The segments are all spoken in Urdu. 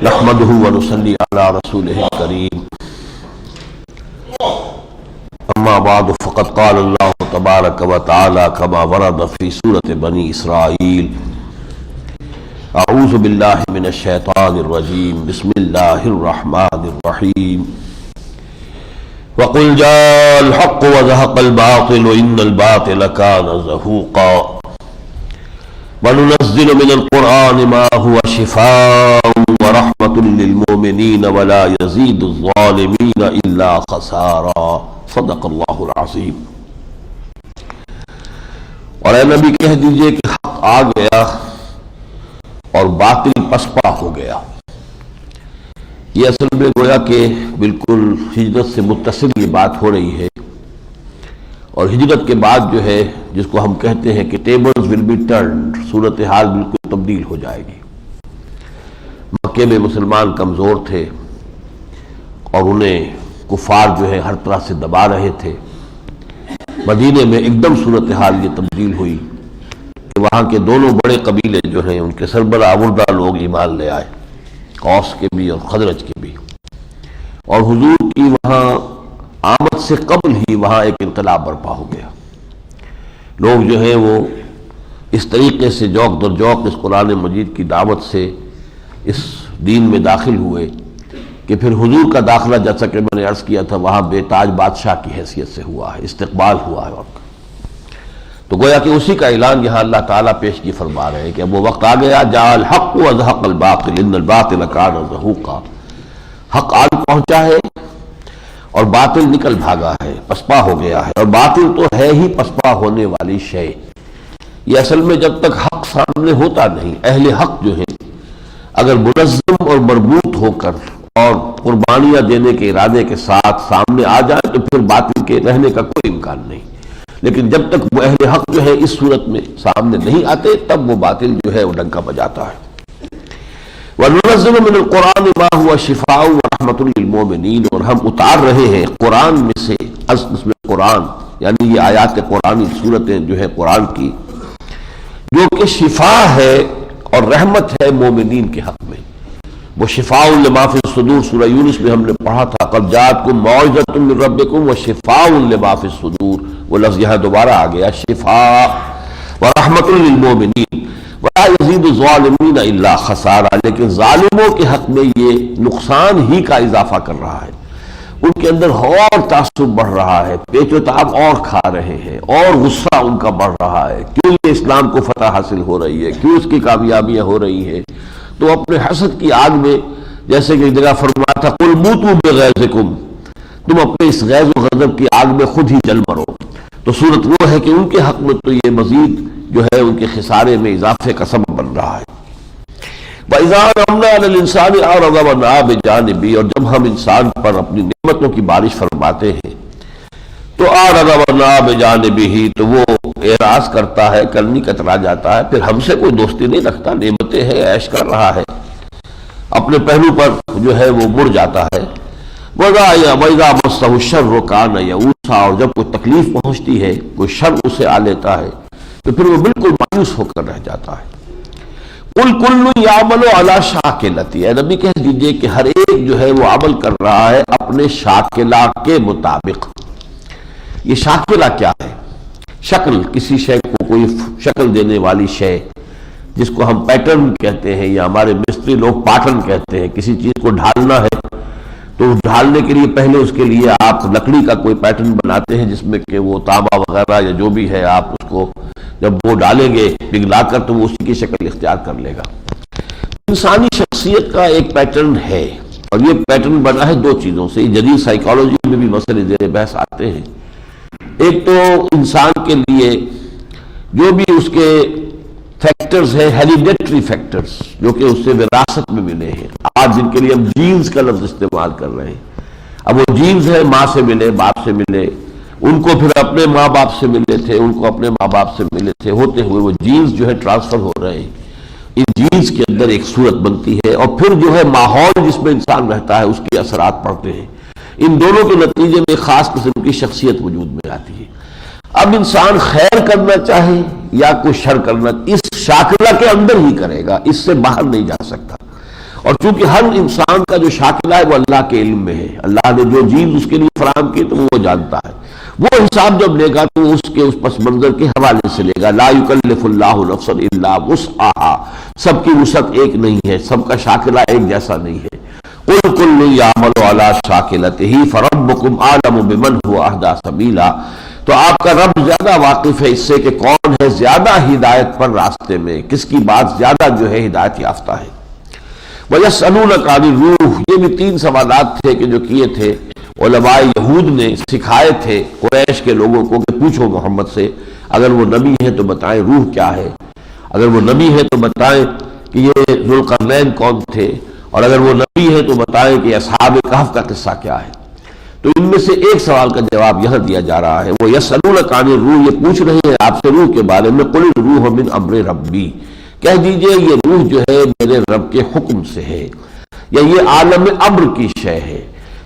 نحمده ونصلي على رسوله الكريم اما بعد فقد قال الله تبارك وتعالى كما ورد في سورة بني إسرائيل اعوذ بالله من الشيطان الرجيم بسم الله الرحمن الرحيم وقل جاء الحق وزهق الباطل ان الباطل كان زهوقا وننزل من القرآن ما هو شفاء ورحمة للمؤمنين ولا يزيد الظالمين إلا خسارا صدق اللہ العظیم۔ اور اے نبی کہہ دیجئے کہ حق آ گیا اور باطل پسپا ہو گیا۔ یہ اصل میں گویا کہ بالکل ہجرت سے متصل یہ بات ہو رہی ہے، اور ہجرت کے بعد جو ہے جس کو ہم کہتے ہیں کہ ٹیبلز ول بی ٹرنڈ، صورتحال بالکل تبدیل ہو جائے گی۔ مکے میں مسلمان کمزور تھے اور انہیں کفار جو ہے ہر طرح سے دبا رہے تھے۔ مدینے میں ایک دم صورتحال یہ تبدیل ہوئی کہ وہاں کے دونوں بڑے قبیلے جو ہیں ان کے سربراہ آوردہ لوگ ایمان لے آئے، اوس کے بھی اور خزرج کے بھی، اور حضور کی وہاں آمد سے قبل ہی وہاں ایک انقلاب برپا ہو گیا۔ لوگ جو ہیں وہ اس طریقے سے جوق در جوق اس قرآن مجید کی دعوت سے اس دین میں داخل ہوئے کہ پھر حضور کا داخلہ جیسا کہ میں نے عرض کیا تھا وہاں بے تاج بادشاہ کی حیثیت سے ہوا ہے، استقبال ہوا ہے۔ تو گویا کہ اسی کا اعلان یہاں اللہ تعالیٰ پیشگی فرما رہے ہیں کہ اب وہ وقت آ گیا، جاء الحق وزهق الباطل ان الباطل كان زهوقا، حق آن پہنچا ہے اور باطل نکل بھاگا ہے، پسپا ہو گیا ہے، اور باطل تو ہے ہی پسپا ہونے والی شے۔ یہ اصل میں جب تک حق سامنے ہوتا نہیں، اہل حق جو ہیں اگر منظم اور مربوط ہو کر اور قربانیاں دینے کے ارادے کے ساتھ سامنے آ جائے تو پھر باطل کے رہنے کا کوئی امکان نہیں، لیکن جب تک وہ اہل حق جو ہے اس صورت میں سامنے نہیں آتے تب وہ باطل جو ہے وہ ڈنکا بجاتا ہے۔ وَنُنَزِّلُ مِنَ الْقُرْآنِ مَا هُوَ شِفَاءٌ وَرَحْمَةٌ لِّلْمُؤْمِنِينَ، اور ہم اتار رہے ہیں قرآن میں سے، اس میں قرآن یعنی یہ آیات قرآنی صورتیں جو ہے قرآن کی، جو کہ شفا ہے اور رحمت ہے مومنین کے حق میں۔ وہ شفاء لما فی الصدور، سورہ یونس میں ہم نے پڑھا تھا قد جاءتکم موعظۃ من ربکم وشفاء لما فی الصدور، وہ لفظ یہاں دوبارہ آ گیا، شفاء ورحمۃ للمؤمنین ولا یزید الظالمین الا خسارا، لیکن ظالموں کے حق میں یہ نقصان ہی کا اضافہ کر رہا ہے، ان کے اندر اور تعصب بڑھ رہا ہے، پیچ و تاب اور کھا رہے ہیں، اور غصہ ان کا بڑھ رہا ہے، کیوں یہ اسلام کو فتح حاصل ہو رہی ہے، کیوں اس کی کامیابیاں ہو رہی ہیں، تو اپنے حسد کی آگ میں جیسے کہ ایک جگہ فرمایا تھا قل موتوا بغیظکم، تم اپنے اس غیظ و غضب کی آگ میں خود ہی جل مرو۔ تو صورت وہ ہے کہ ان کے حق میں تو یہ مزید جو ہے ان کے خسارے میں اضافے کا سبب بن رہا ہے۔ وَإِذَا أَنْعَمْنَا عَلَى الْإِنسَانِ أَعْرَضَ وَنَأَىٰ بِجَانِبِهِ، اور جب ہم انسان پر اپنی نعمتوں کی بارش فرماتے ہیں تو أَعْرَضَ وَنَأَىٰ بِجَانِبِهِ، تو وہ اعراض کرتا ہے، کرنی کترا جاتا ہے، پھر ہم سے کوئی دوستی نہیں رکھتا، نعمتیں ہیں، عیش کر رہا ہے، اپنے پہلو پر جو ہے وہ مڑ جاتا ہے۔ وَإِذَا مَسَّهُ الشَّرُّ كَانَ يَئُوسًا، اور جب کوئی تکلیف پہنچتی ہے، کوئی شر اسے آ لیتا ہے تو پھر وہ بالکل مایوس ہو کر رہ جاتا ہے۔ قُلْ كُلٌّ يَعْمَلُ عَلَىٰ شَاكِلَتِهِ، اے نبی کہہ دیجئے کہ ہر ایک جو ہے وہ عمل کر رہا ہے اپنے شاکلہ کے مطابق۔ یہ شاکلہ کیا ہے؟ شکل، کسی شے کو کوئی شکل دینے والی شے جس کو ہم پیٹرن کہتے ہیں، یا ہمارے مستری لوگ پاٹرن کہتے ہیں۔ کسی چیز کو ڈھالنا ہے تو ڈھالنے کے لیے پہلے اس کے لیے آپ لکڑی کا کوئی پیٹرن بناتے ہیں جس میں کہ وہ تانبا وغیرہ یا جو بھی ہے آپ اس کو جب وہ ڈالیں گے پگھلا کر تو وہ اسی کی شکل اختیار کر لے گا۔ انسانی شخصیت کا ایک پیٹرن ہے، اور یہ پیٹرن بنا ہے دو چیزوں سے۔ جدید سائیکالوجی میں بھی مسئلے زیر بحث آتے ہیں۔ ایک تو انسان کے لیے جو بھی اس کے فیکٹرز ہیں، ہیریڈیٹری فیکٹرز، جو کہ اس سے وراثت میں ملے ہیں، آج جن کے لیے ہم جینز کا لفظ استعمال کر رہے ہیں، اب وہ جینز ہیں ماں سے ملے، باپ سے ملے، ان کو پھر اپنے ماں باپ سے ملے تھے، ان کو اپنے ماں باپ سے ملے تھے، ہوتے ہوئے وہ جینز جو ہے ٹرانسفر ہو رہے ہیں۔ ان جینز کے اندر ایک صورت بنتی ہے، اور پھر جو ہے ماحول جس میں انسان رہتا ہے اس کے اثرات پڑتے ہیں۔ ان دونوں کے نتیجے میں خاص قسم کی شخصیت وجود میں آتی ہے۔ اب انسان خیر کرنا چاہے یا کوئی شر کرنا، اس شاکلہ کے اندر ہی کرے گا، اس سے باہر نہیں جا سکتا۔ اور چونکہ ہر انسان کا جو شاکلہ ہے وہ اللہ کے علم میں ہے، اللہ نے جو چیز اس کے لیے فراہم کی تو وہ جانتا ہے، وہ حساب جب لے گا تو اس کے اس پس منظر کے حوالے سے لے گا۔ لا یکلف اللہ نفسا الا وسعها، سب کی وسعت ایک نہیں ہے، سب کا شاکلہ ایک جیسا نہیں ہے۔ قل کل یعمل علی شاکلتہ فربکم اعلم بمن هو اہدی سبیلا، تو آپ کا رب زیادہ واقف ہے اس سے کہ کون ہے زیادہ ہدایت پر راستے میں، کس کی بات زیادہ جو ہے ہدایت یافتہ ہے۔ وَيَسْأَلُونَكَ عَنِ الرُّوحِ، یہ بھی 3 سوالات تھے کہ جو کیے تھے علماء یہود نے، سکھائے تھے قریش کے لوگوں کو کہ پوچھو محمد سے، اگر وہ نبی ہے تو بتائیں روح کیا ہے، اگر وہ نبی ہے تو بتائیں کہ یہ ذوالقرنین کون تھے، اور اگر وہ نبی ہے تو بتائیں کہ اصحاب کہف کا قصہ کیا ہے۔ تو ان میں سے ایک سوال کا جواب یہاں دیا جا رہا ہے، وہ یسألونک عن الروح، یہ پوچھ رہے ہیں آپ سے روح کے بارے میں، قل الروح من امر ربی، کہہ دیجئے یہ روح جو ہے میرے رب کے حکم سے ہے، یا یہ عالم امر کی شے ہے۔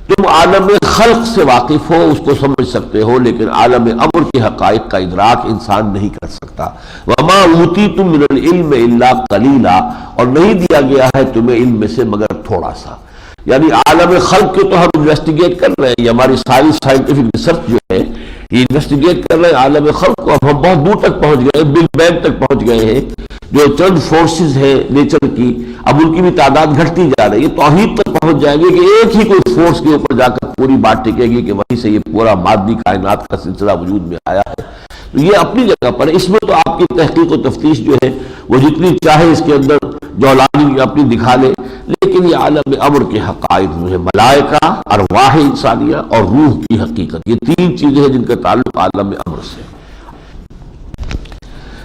تم عالم خلق سے واقف ہو، اس کو سمجھ سکتے ہو، لیکن عالم امر کی حقائق کا ادراک انسان نہیں کر سکتا۔ وما اوتیتم من العلم الا قلیلا، اور نہیں دیا گیا ہے تمہیں علم میں سے مگر تھوڑا سا۔ یعنی عالم خلق کے تو ہم انویسٹیگیٹ کر رہے ہیں، یہ ہماری ساری سائنٹیفک ریسرچ جو ہے یہ انویسٹیگیٹ کر رہے ہیں عالم خلق کو، اب ہم بہت دور تک پہنچ گئے، بگ بینگ تک پہنچ گئے ہیں، جو چند فورسز ہیں نیچر کی اب ان کی بھی تعداد گھٹتی جا رہی ہے، توحید تک پہنچ جائیں گے کہ ایک ہی کوئی فورس کے اوپر جا کر پوری بات ٹکے گی کہ وہیں سے یہ پورا مادی کائنات کا سلسلہ وجود میں آیا ہے۔ تو یہ اپنی جگہ پر ہے، اس میں تو آپ کی تحقیق و تفتیش جو ہے وہ جتنی چاہے اس کے اندر جولانی اپنی دکھا لے، لیکن یہ عالم امر کے حقائق جو ہے، ملائکہ، ارواح انسانیہ اور روح کی حقیقت، یہ 3 چیزیں ہیں جن کا تعلق عالم امر سے۔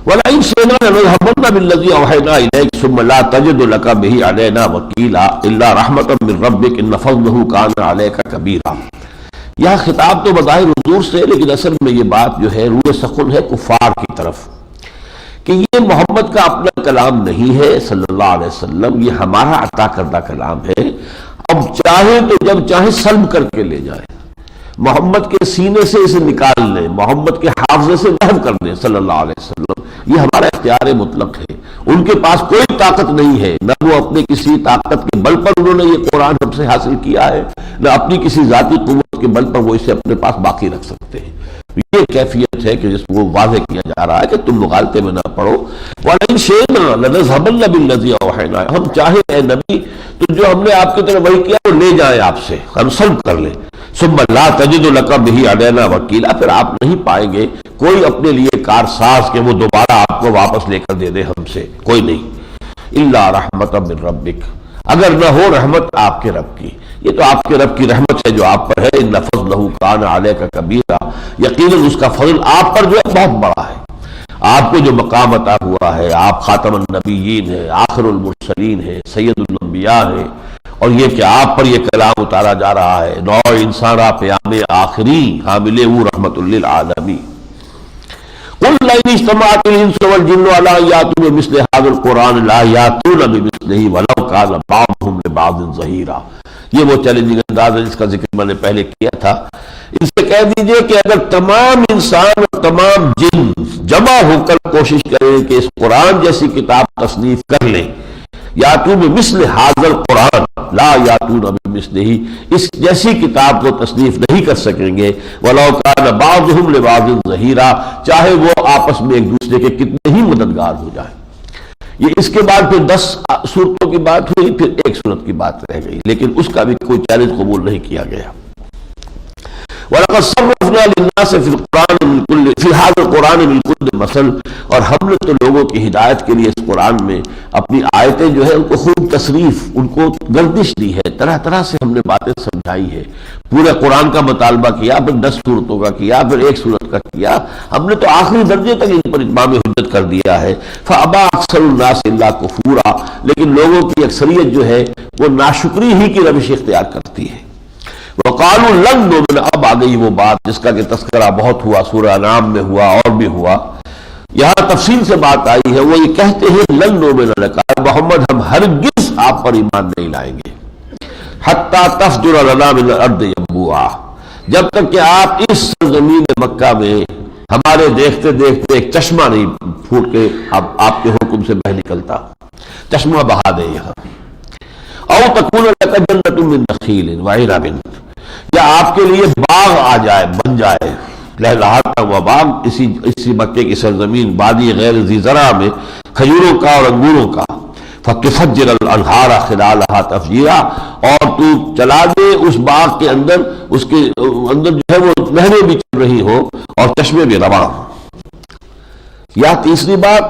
وَلَئِنْ شِئْنَا لَنَذْهَبَنَّ بِالَّذِي أَوْحَيْنَا إِلَيْكَ ثُمَّ لَا تَجِدُ لَكَ بِهِ عَلَيْنَا وَكِيلًا إِلَّا رَحْمَةً مِّن رَّبِّكَ إِنَّ فَضْلَهُ كَانَ عَلَيْكَ كَبِيرًا۔ یہاں خطاب تو بظاہر حضور سے، لیکن اصل میں یہ بات جو ہے روح سخن ہے کفار کی طرف، کہ یہ محمد کا اپنا کلام نہیں ہے صلی اللہ علیہ وسلم، یہ ہمارا عطا کردہ کلام ہے، اب چاہے تو جب چاہے سلب کر کے لے جائے، محمد کے سینے سے اسے نکال لیں، محمد کے حافظے سے محو کر دیں صلی اللہ علیہ وسلم، یہ ہمارا اختیار مطلق ہے۔ ان کے پاس کوئی طاقت نہیں ہے، نہ وہ اپنے کسی طاقت کے بل پر انہوں نے یہ قرآن ہم سے حاصل کیا ہے، نہ اپنی کسی ذاتی قوت کے بل پر وہ اسے اپنے پاس باقی رکھ سکتے ہیں۔ یہ کیفیت ہے کہ جس کو واضح کیا جا رہا ہے کہ تم مغالطے میں نہ پڑو۔ وَلَئِنْ شِئْنَا لَنَذْهَبَنَّ بِالَّذِي أَوْحَيْنَا، ہم چاہے اے نبی تو جو ہم نے آپ کی طرف وحی کیا وہ لے جائیں آپ سے، ہم سلب کر لیں۔ ثم لا تجد لك به علينا وکیلا، پھر آپ نہیں پائیں گے کوئی اپنے لیے کارساز کہ وہ دوبارہ آپ کو واپس لے کر دے دے ہم سے، کوئی نہیں۔ الا رحمۃ من ربک، اگر نہ ہو رحمت آپ کے رب کی، یہ تو آپ کے رب کی رحمت ہے جو آپ پر ہے۔ ان فضلہ کان علیک کبیرا، یقیناً اس کا فضل آپ پر جو ہے بہت بڑا ہے، آپ کو جو مقام عطا ہوا ہے، آپ خاتم النبیین ہیں، آخر المرسلین ہیں، سید الانبیاء ہیں، اور یہ کہ آپ پر یہ کلام اتارا جا رہا ہے، نوع انسان پیام آخری حامل وہ رحمت للعالمین۔ قل لئن اجتمعت الانس والجن على ان ياتوا بمثل هذا القرآن لا ياتون بمثله ولو كان بعضهم لبعض ظهيرا، یہ وہ چیلنجنگ انداز ہے جس کا ذکر میں نے پہلے کیا تھا۔ ان سے کہہ دیجئے کہ اگر تمام انسان اور تمام جن جمع ہو کر کوشش کریں کہ اس قرآن جیسی کتاب تصنیف کر لیں، یاتون بمثل هذا القرآن لا یاتون بمثلہ، اس جیسی کتاب کو تصنیف نہیں کر سکیں گے، ولو کان بعضهم لبعض ظہیرا، چاہے وہ آپس میں ایک دوسرے کے کتنے ہی مددگار ہو جائیں۔ یہ اس کے بعد پھر 10 صورتوں کی بات ہوئی، پھر ایک صورت کی بات رہ گئی، لیکن اس کا بھی کوئی چیلنج قبول نہیں کیا گیا۔ وَلَقَدْ صَرَّفْنَا لِلنَّاسِ فِي الْقُرْآنِ فِي هَذَا الْقُرْآنِ مِنْ كُلِّ مَثَلٍ، اور ہم نے تو لوگوں کی ہدایت کے لیے اس قرآن میں اپنی آیتیں جو ہے ان کو خوب تصریف، ان کو گردش دی ہے، طرح طرح سے ہم نے باتیں سمجھائی ہے، پورے قرآن کا مطالبہ کیا، پھر 10 صورتوں کا کیا، پھر ایک صورت کا کیا، ہم نے تو آخری درجے تک ان پر اتمام حجت کر دیا ہے۔ فَأَبَى أَكْثَرُ النَّاسِ إِلَّا كُفُورًا، لیکن لوگوں کی اکثریت جو ہے وہ ناشکری ہی کی روش اختیار کرتی ہے۔ وَقَالُوا لَن نُؤْمِنَ، اب آ گئی وہ بات جس کا کہ تذکرہ بہت ہوا، سورہ انعام میں ہوا اور بھی ہوا، یہاں تفصیل سے بات آئی ہے۔ وہ یہ کہتے ہیں لن نؤمن لک، محمد ہم ہرگز آپ پر ایمان نہیں لائیں گے، حتی تفجر لنا من الارض ینبوعا، جب تک کہ آپ اس سرزمین مکہ میں ہمارے دیکھتے دیکھتے ایک چشمہ نہیں پھوٹ کے آپ کے حکم سے بہ نکلتا، چشمہ بہا دے یہاں۔ او تکون لک جنۃ من نخیل وعنب، یا آپ کے لیے باغ آ جائے، بن جائے لہلہاتا ہوا باغ اسی مکے کی سرزمین بادی غیر ذی زرع میں کھجوروں کا اور انگوروں کا، فَتُفَجِّرَ الْأَنْهَارَ خِلَالَهَا تَفْجِيرًا، اور تو چلا دے اس باغ کے اندر، اس کے اندر جو ہے وہ نہریں بھی چل رہی ہو اور چشمے بھی رواں ہوں۔ یا تیسری بات،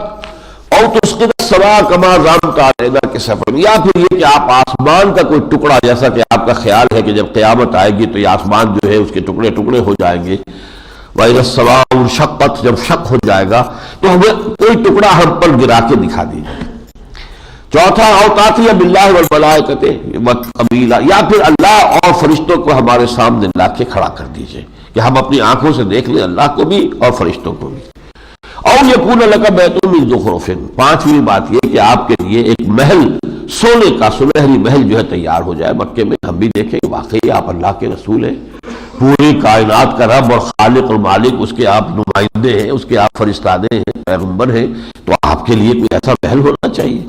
اور تسقط السماء كما زعمت علينا كسفا، یا پھر یہ کہ آپ آسمان کا کوئی ٹکڑا، جیسا کہ آپ کا خیال ہے کہ جب قیامت آئے گی تو یہ آسمان جو ہے اس کے ٹکڑے ٹکڑے ہو جائیں گے، وَإِذَا السَّمَاءُ انشقت، جب شق ہو جائے گا تو ہمیں کوئی ٹکڑا ہم پر گرا کے دکھا دیجیے۔ چوتھا، او تاتی باللہ والملائکۃ قبیلا، یا پھر اللہ اور فرشتوں کو ہمارے سامنے لا کے کھڑا کر دیجیے کہ ہم اپنی آنکھوں سے دیکھ لیں اللہ کو بھی اور فرشتوں کو بھی۔ او یکون لک بیت من زخرف، پانچویں بات یہ کہ آپ کے لیے ایک محل سونے کا، سنہری محل جو ہے تیار ہو جائے مکے میں، ہم بھی دیکھیں کہ واقعی آپ اللہ کے رسول ہیں، پوری کائنات کا رب اور خالق اور مالک، اس کے آپ نمائندے ہیں، اس کے آپ فرستادے ہیں، پیغمبر ہیں، تو آپ کے لیے کوئی ایسا محل ہونا چاہیے۔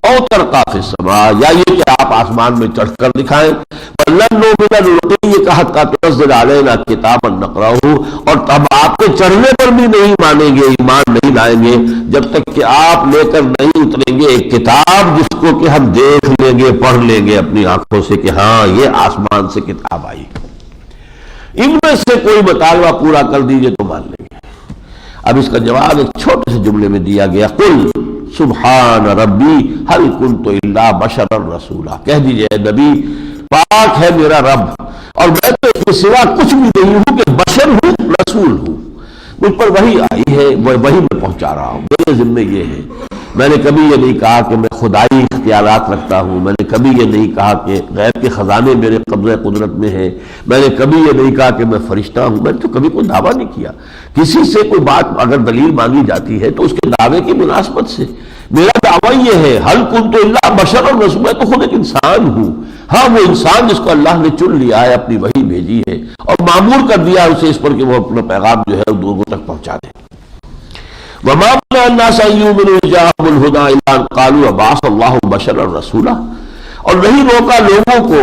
او ترقا فی السماء، یا یہ کہ آپ آسمان میں چڑھ کر دکھائیں، وَلَن نُؤْمِنَ لِرُقِيِّكَ حَتَّىٰ تُنَزِّلَ عَلَيْنَا کِتَابًا نَقْرَؤُهُ، اور اب آپ کے چڑھنے پر بھی نہیں مانیں گے، ایمان نہیں لائیں گے جب تک کہ آپ لے کر نہیں اتریں گے ایک کتاب جس کو کہ ہم دیکھ لیں گے، پڑھ لیں گے اپنی آنکھوں سے کہ ہاں یہ آسمان سے کتاب آئی۔ ان میں سے کوئی مطالبہ پورا کر دیجئے تو مان لیں گے۔ اب اس کا جواب ایک چھوٹے سے جملے میں دیا گیا، قل سبحان ربی هل كنت الا بشرا رسولا، کہہ دیجئے اے نبی پاک ہے میرا رب اور میں تو اس کے سوا کچھ بھی نہیں ہوں کہ بشر ہوں، رسول ہوں، مجھ پر وحی آئی ہے، وہی میں پہنچا رہا ہوں، میرے ذمہ یہ ہے۔ میں نے کبھی یہ نہیں کہا کہ میں خدائی اختیارات رکھتا ہوں، میں نے کبھی یہ نہیں کہا کہ غیب کے خزانے میرے قبضہ قدرت میں ہیں، میں نے کبھی یہ نہیں کہا کہ میں فرشتہ ہوں، میں نے تو کبھی کوئی دعویٰ نہیں کیا۔ کسی سے کوئی بات اگر دلیل مانگی جاتی ہے تو اس کے دعوے کی مناسبت سے، میرا دعویٰ یہ ہے حل کنت الا بشر رسول، میں تو خود ایک انسان ہوں، ہاں وہ انسان جس کو اللہ نے چن لیا ہے، اپنی وحی بھیجی ہے اور معمور کر دیا اسے اس پر کہ وہ اپنا پیغام جو ہے لوگوں تک پہنچا دے۔ وما منع الناس ان يؤمنوا إذ جاءهم الهدى إلا أن قالوا أبعث الله بشرا رسولا، اور نہیں روکا لوگوں کو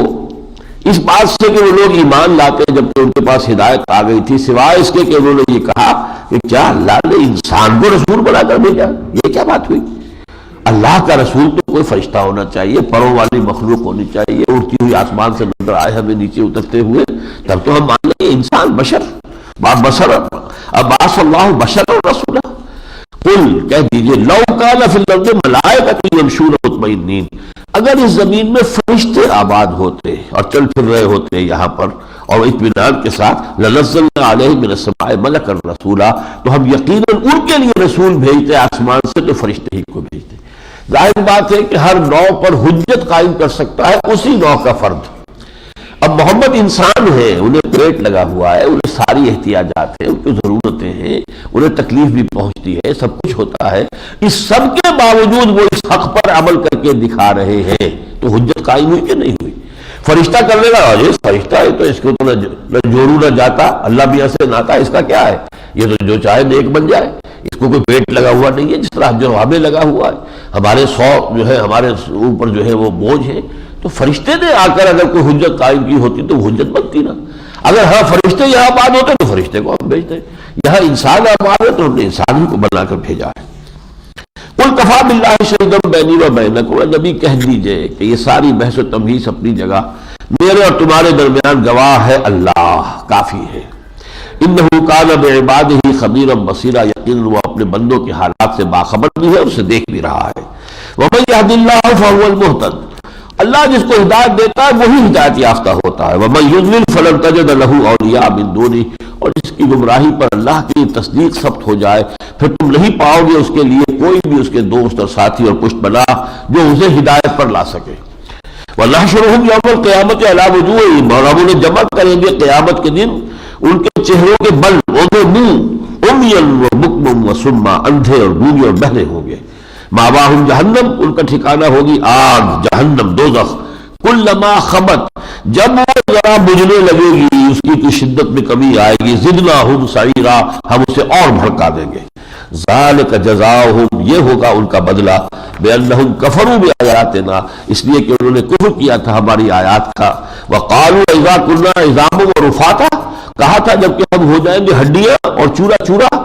اس بات سے کہ وہ لوگ ایمان لاتے جبکہ ان کے پاس ہدایت آ گئی تھی، سوائے اس کے کہ انہوں نے یہ کہا کہ کیا اللہ نے انسان کو رسول بنا کر بھیجا، یہ کیا بات ہوئی؟ اللہ کا رسول تو کوئی فرشتہ ہونا چاہیے، پروں والی مخلوق ہونی چاہیے، اڑتی ہوئی آسمان سے نظر آئے ہمیں نیچے اترتے ہوئے، تب تو ہم مان لیں گے انسان بشر، بشر ابعث اللہ بشرا رسولا۔ قل کہہ دیجئے لو کان فی الارض ملائکۃ یمشون مطمئنین، اگر اس زمین میں فرشتے آباد ہوتے اور چل پھر رہے ہوتے یہاں پر اور اطمینان کے ساتھ، لنزلنا علیہم من السماء ملکا رسولا، تو ہم یقیناً ان کے لیے رسول بھیجتے آسمان سے تو فرشتے ہی کو بھیجتے۔ ظاہر بات ہے کہ ہر نوع پر حجت قائم کر سکتا ہے اسی نوع کا فرد۔ اب محمد انسان ہے، انہیں پیٹ لگا ہوا ہے، انہیں ساری احتیاجات ہیں، ان کی ضرورتیں ہیں، انہیں تکلیف بھی پہنچتی ہے، سب کچھ ہوتا ہے، اس سب کے باوجود وہ اس حق پر عمل کر کے دکھا رہے ہیں، تو حجت قائم ہوئی کہ نہیں ہوئی؟ فرشتہ کر لے گا، یہ فرشتہ ہے تو اس کو تو نہ جوڑو نہ جاتا، اللہ بھی ایسے ناتا، اس کا کیا ہے؟ یہ تو جو چاہے نیک بن جائے، اس کو کوئی پیٹ لگا ہوا نہیں ہے، جس طرح جو ہمیں لگا ہوا ہے، ہمارے 100 جو ہے ہمارے اوپر جو ہے وہ بوجھ ہے، تو فرشتے نے آ کر اگر کوئی حجت قائم کی ہوتی تو حجت بنتی نا۔ اگر ہاں فرشتے یہاں آباد ہوتے تو فرشتے کو ہم بھیجتے، یہاں انسان آباد ہے تو ہم نے انسان ہی کو بنا کر بھیجا ہے۔ قل کفیٰ باللہ شہیدا بینی و بینکم، نبی کہہ دیجئے کہ یہ ساری بحث و تمہیص اپنی جگہ، میرے اور تمہارے درمیان گواہ ہے اللہ، کافی ہے۔ انہ کان بعبادہ خبیرا بصیرا، یقیناً وہ اپنے بندوں کے حالات سے باخبر بھی ہے اور اسے دیکھ بھی رہا ہے۔ ومن یہد اللہ فہو المہتد، اللہ جس کو ہدایت دیتا ہے وہی ہدایت یافتہ ہوتا ہے۔ ومن یضلل فلن تجد له اولیاء من دونہ، اور جس کی گمراہی پر اللہ کی تصدیق ثبت ہو جائے پھر تم نہیں پاؤ گے اس کے لیے کوئی بھی اس کے دوست اور ساتھی اور پشت بنا جو اسے ہدایت پر لا سکے۔ وَنَحْشُرُهُمْ يَوْمَ الْقِيَامَةِ عَلَىٰ وُجُوهِهِمْ، اور ہم انہیں جمع کریں گے قیامت کے دن ان کے چہروں کے بل، اودے منہ، عُمْيًا وَبُكْمًا وَصُمًّا، اندھے اور گونگے اور بہرے ہوں گے۔ مأواہم جہنم، ان کا ٹھکانہ ہوگی آگ، جہنم، دوزخ۔ کلما خبت، جب وہ ذرا بجھنے لگے گی، اس کی کوئی شدت میں کمی آئے گی، زدناہم سعیرا، ہم اسے اور بھڑکا دیں گے۔ ذالک جزاؤہم، یہ ہوگا ان کا بدلہ، بأنہم کفروا بآیاتنا، اس لیے کہ انہوں نے کفر کیا تھا ہماری آیات کا، وقالوا اذا كنا عظاما ورفاتا، کہا تھا جب کہ ہم ہو جائیں گے ہڈیاں اور چورا چورا،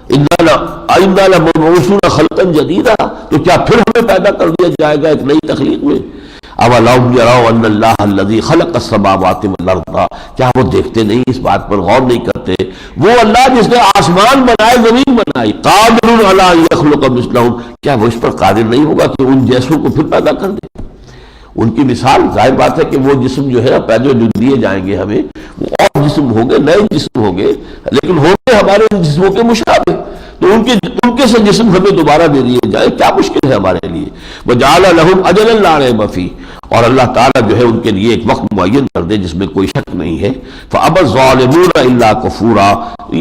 انا لمبعوثون خلقا جدیدا، تو کیا پھر ہمیں پیدا کر دیا جائے گا ایک نئی تخلیق میں؟ اولم یروا ان اللہ الذی خلق السماوات والارض، کیا وہ دیکھتے نہیں، اس بات پر غور نہیں کرتے، وہ اللہ جس نے آسمان بنائے، زمین بنائی، قادر علی ان یخلق مثلہم، کیا وہ اس پر قادر نہیں ہوگا کہ ان جیسوں کو پھر پیدا کر دے؟ ان کی مثال ظاہر بات ہے کہ وہ جسم جو ہے پیدا جو دیے جائیں گے ہمیں، وہ اور جسم ہوں گے، نئے جسم ہوں گے، لیکن ہوں گے ہمارے جسموں کے مشابہ، تو ان کے سے جسم ہمیں دوبارہ دے دیے جائے، کیا مشکل ہے ہمارے لیے؟ وجعل لهم اجلا لا ریب فیہ، اور اللہ تعالیٰ جو ہے ان کے لیے ایک وقت معین کر دے جس میں کوئی شک نہیں ہے۔ فَأَبَى الظَّالِمُونَ إِلَّا كُفُورًا،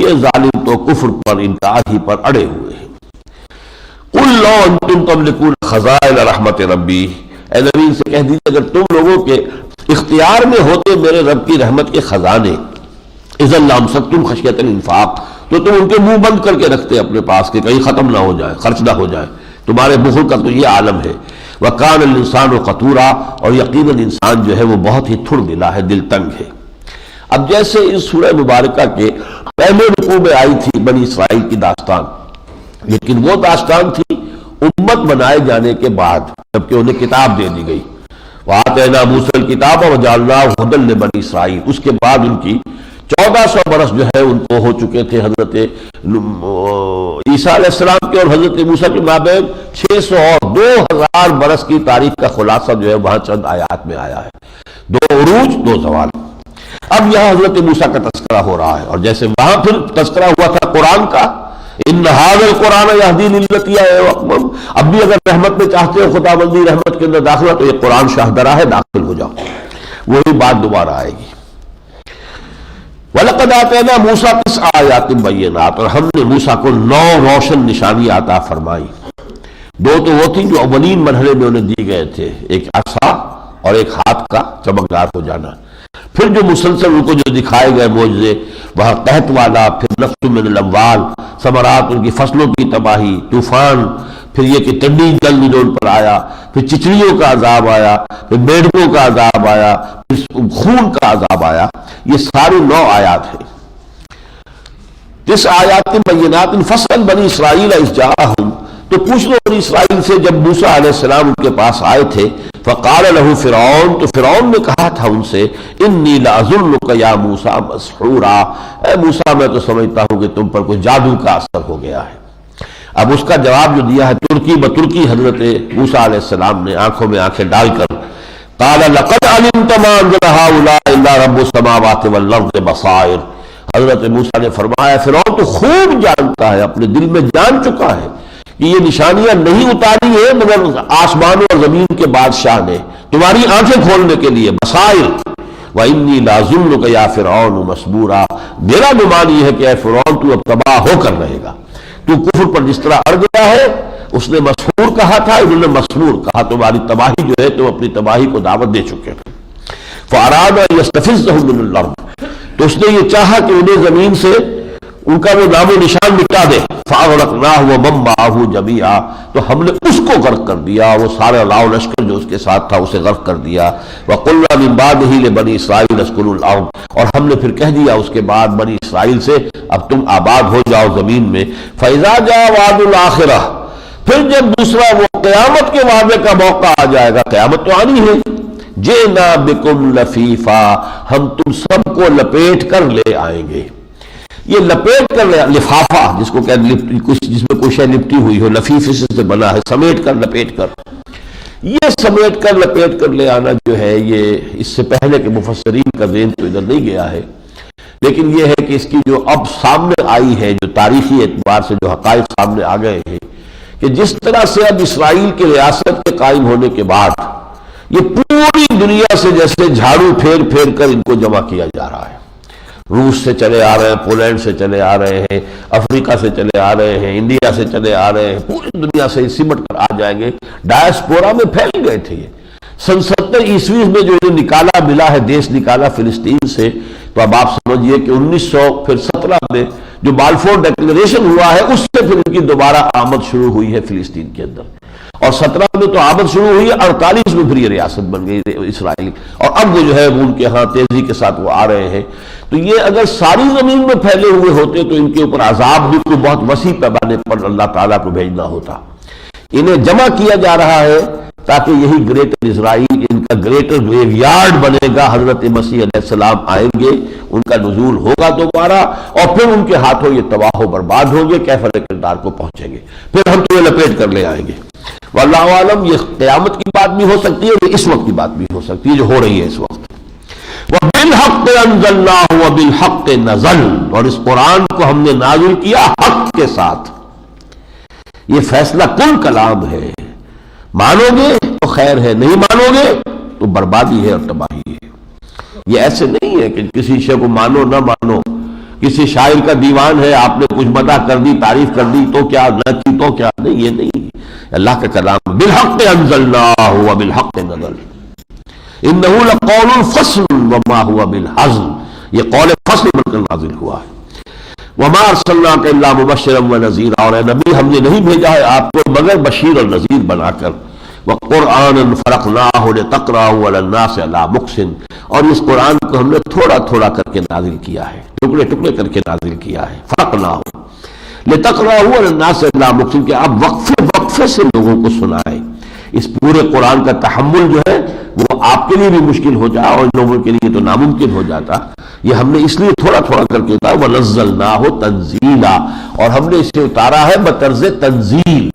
یہ ظالم تو کفر پر، انکار ہی پر اڑے ہوئے ہیں۔ قُلْ لَوْ أَنْتُمْ تَمْلِكُونَ خَزَائِنَ رَحْمَتِ رَبِّي، اے نبی سے کہہ دیجیے اگر تم لوگوں کے اختیار میں ہوتے میرے رب کی رحمت کے خزانے، اِذًا لَأَمْسَكْتُمْ خَشْيَةَ الْإِنفَاقِ، تو تم ان کے منہ بند کر کے رکھتے اپنے پاس کہ کہیں ختم نہ ہو جائے، خرچ نہ ہو جائے، تمہارے بخل کا تو یہ عالم ہے۔ وَكَانَ الْإِنسَانُ قَتُورًا، اور یقیناً انسان جو ہے وہ بہت ہی تھڑ دلا ہے، دل تنگ ہے۔ اب جیسے اس سورہ مبارکہ کے پہلے رکوع میں آئی تھی بنی اسرائیل کی داستان، لیکن وہ داستان تھی امت بنائے جانے کے بعد، جبکہ انہیں کتاب دے دی گئی، وَآتَيْنَا مُوسَىٰ الْكِتَابَ وَجَعَلْنَاهُ هُدًى لِبَنِي إِسْرَائِيلَ، اس کے بعد ان کی 1400 برس جو ہے ان کو ہو چکے تھے حضرت عیسیٰ علیہ السلام کے اور حضرت موسیٰ کے مابین 600 اور 2000 برس کی تاریخ کا خلاصہ جو ہے وہاں چند آیات میں آیا ہے، 2 عروج 2 زوال۔ اب یہاں حضرت موسیٰ کا تذکرہ ہو رہا ہے، اور جیسے وہاں پھر تذکرہ ہوا تھا قرآن کا، ان ھذا القرآن یہدی للتی ہی اقوم، اب بھی اگر رحمت میں چاہتے ہو خدا بندی رحمت کے اندر داخلہ تو یہ قرآن شاہدرہ ہے، داخل ہو جاؤ، وہی بات دوبارہ آئے گی۔ وَلَقَدْ آتَيْنَا مُوسَىٰ 9 آیات بینات، اور ہم نے موسیٰ کو 9 روشن نشانی عطا فرمائی۔ 2 تو وہ تھیں جو اولین مرحلے میں انہیں دی گئے تھے، ایک عصا اور ایک ہاتھ کا چمکدار ہو جانا، پھر جو مسلسل ان کو جو دکھائے گئے معجزے، وہاں قحط والا، پھر نقص من الاموال، ثمرات ان کی فصلوں کی تباہی، طوفان، پھر یہ کہ ٹنڈی جل جو ان پر آیا، پھر چچڑیوں کا عذاب آیا، پھر میڈکوں کا عذاب آیا، پھر خون کا عذاب آیا، یہ ساری 9 آیات ہیں۔ 9 آیات بینات فاسأل بنی اسرائیل اذ جاءہم، تو پوچھ لو بنی اسرائیل سے جب موسیٰ علیہ السلام ان کے پاس آئے تھے، فقال له فرعون، تو فرعون نے کہا تھا ان سے، انی لأظنک یا موسیٰ مسحورا، اے موسیٰ میں تو سمجھتا ہوں کہ تم پر کوئی جادو کا اثر ہو گیا ہے۔ اب اس کا جواب جو دیا ہے ترکی بترکی حضرت موسیٰ علیہ السلام نے آنکھوں میں آنکھیں ڈال کر، قال لقد علمت ما انزل هؤلاء الا رب السماوات والارض بصائر، حضرت موسیٰ نے فرمایا فرعون تو خوب جانتا ہے، اپنے دل میں جان چکا ہے کہ یہ نشانیاں نہیں اتاری ہے مگر آسمانوں اور زمین کے بادشاہ نے تمہاری آنکھیں کھولنے کے لیے، بصائر۔ وَإِنِّي لَأَظُنُّكَ يَا فِرْعَوْنُ مَسْبُورًا، میرا گمان یہ ہے کہ اے فرعون تو اب تباہ ہو کر رہے گا، تو کفر پر جس طرح اڑ گیا ہے، اس نے مسحور کہا تھا، انہوں نے مسحور کہا، تمہاری تباہی جو ہے تم اپنی تباہی کو دعوت دے چکے ہیں۔ فَأَرَادَ أَن يَسْتَفِزَّهُم مِّنَ الْأَرْضِ، تو اس نے یہ چاہا کہ انہیں زمین سے ان کا وہ نام و نشان مٹا دے۔ فَأَغْرَقْنَاهُ وَمَن مَّعَهُ جَمِيعًا، تو ہم نے اس کو غرق کر دیا، وہ سارا لاؤ لشکر جو اس کے ساتھ تھا اسے غرق کر دیا۔ وَقُلْنَا مِن بَعْدِهِ لِبَنِي إِسْرَائِيلَ اسْكُنُوا الْأَرْضَ، اور ہم نے پھر کہہ دیا اس کے بعد بنی اسرائیل سے اب تم آباد ہو جاؤ زمین میں۔ فَإِذَا جَاءَ وَعْدُ الْآخِرَةِ، پھر جب دوسرا وہ قیامت کے وعدے کا موقع آ جائے گا، قیامت تو آنی ہے، جِئْنَا بِكُمْ لَفِيفًا، ہم تم سب کو لپیٹ کر لے آئیں گے۔ یہ لپیٹ کر لفافہ جس کو کہتے جس میں کوئی شے لپٹی ہوئی ہو، لفیف اس سے بنا ہے، سمیٹ کر لپیٹ کر، یہ سمیٹ کر لپیٹ کر لے آنا جو ہے یہ اس سے پہلے کے مفسرین کا ذہن تو ادھر نہیں گیا ہے، لیکن یہ ہے کہ اس کی جو اب سامنے آئی ہے، جو تاریخی اعتبار سے جو حقائق سامنے آ گئے ہیں، کہ جس طرح سے اب اسرائیل کی ریاست کے قائم ہونے کے بعد یہ پوری دنیا سے جیسے جھاڑو پھیر پھیر کر ان کو جمع کیا جا رہا ہے، روس سے چلے آ رہے ہیں، پولینڈ سے چلے آ رہے ہیں، افریقہ سے چلے آ رہے ہیں، انڈیا سے چلے آ رہے ہیں، پوری دنیا سے سمٹ کر آ جائیں گے، ڈائسپورا میں پھیل گئے تھے یہ۔ 70 میں جو انہیں نکالا ملا ہے، دیش نکالا فلسطین سے، تو اب آپ سمجھئے کہ 1917 میں جو بالفور ڈکلیریشن ہوا ہے اس سے پھر ان کی دوبارہ آمد شروع ہوئی ہے فلسطین کے اندر، اور 17 میں تو آمد شروع ہوئی ہے، 48 میں پھر یہ ریاست بن گئی اسرائیل، اور اب وہ جو ہے ان کے ہاں تیزی کے ساتھ وہ آ رہے ہیں۔ تو یہ اگر ساری زمین میں پھیلے ہوئے ہوتے تو ان کے اوپر عذاب بھی کوئی بہت وسیع پیمانے پر اللہ تعالیٰ کو بھیجنا ہوتا۔ انہیں جمع کیا جا رہا ہے تاکہ یہی گریٹر اسرائیل ان کا گریٹر گریو یارڈ بنے گا۔ حضرت مسیح علیہ السلام آئیں گے، ان کا نزول ہوگا دوبارہ، اور پھر ان کے ہاتھوں یہ تباہ و برباد ہوں گے، کیفر کردار کو پہنچیں گے، پھر ہم تمہیں لپیٹ کر لے آئیں گے۔ واللہ عالم، یہ قیامت کی بات بھی ہو سکتی ہے، یہ اس وقت کی بات بھی ہو سکتی ہے جو ہو رہی ہے اس وقت۔ وَبِالْحَقِّ أَنزَلْنَاهُ وَبِالْحَقِّ نَزَلَ، اور اس قرآن کو ہم نے نازل کیا حق کے ساتھ۔ یہ فیصلہ کن کلام ہے، مانو گے تو خیر ہے، نہیں مانو گے تو بربادی ہے اور تباہی ہے۔ یہ ایسے نہیں ہے کہ کسی شے کو مانو نہ مانو، کسی شاعر کا دیوان ہے، آپ نے کچھ مدح کر دی، تعریف کر دی تو کیا، نہ کی تو کیا، نہیں، یہ نہیں۔ اللہ کا کلام بالحق انزلناہ وبالحق نزل، انہ لقول فصل وما هو بالحزن، یہ قول فصل بن کر نازل ہوا ہے۔ وما ارسلناک الا مبشرا ونذیرا، اور اے نبی ہم نے نہیں بھیجا ہے آپ کو مگر بشیر اور نذیر بنا کر۔ وقرآنا فرقناہ لتقرأہ علی الناس علی مکث، اور اس قرآن کو ہم نے تھوڑا تھوڑا کر کے نازل کیا ہے، ٹکڑے ٹکڑے کر کے نازل کیا ہے۔ فرقناہ لتقرأہ علی الناس علی مکث، کہ آپ وقفے وقفے سے لوگوں کو سنائیں۔ اس پورے قرآن کا تحمل جو ہے وہ آپ کے لیے بھی مشکل ہو جائے اور لوگوں کے لیے تو ناممکن ہو جاتا۔ یہ ہم نے اس لیے تھوڑا تھوڑا کر کے اتارا، وَنَزَّلْنَاهُ تَنزِيلًا، اور ہم نے اسے اتارا ہے بطرز تنزیل،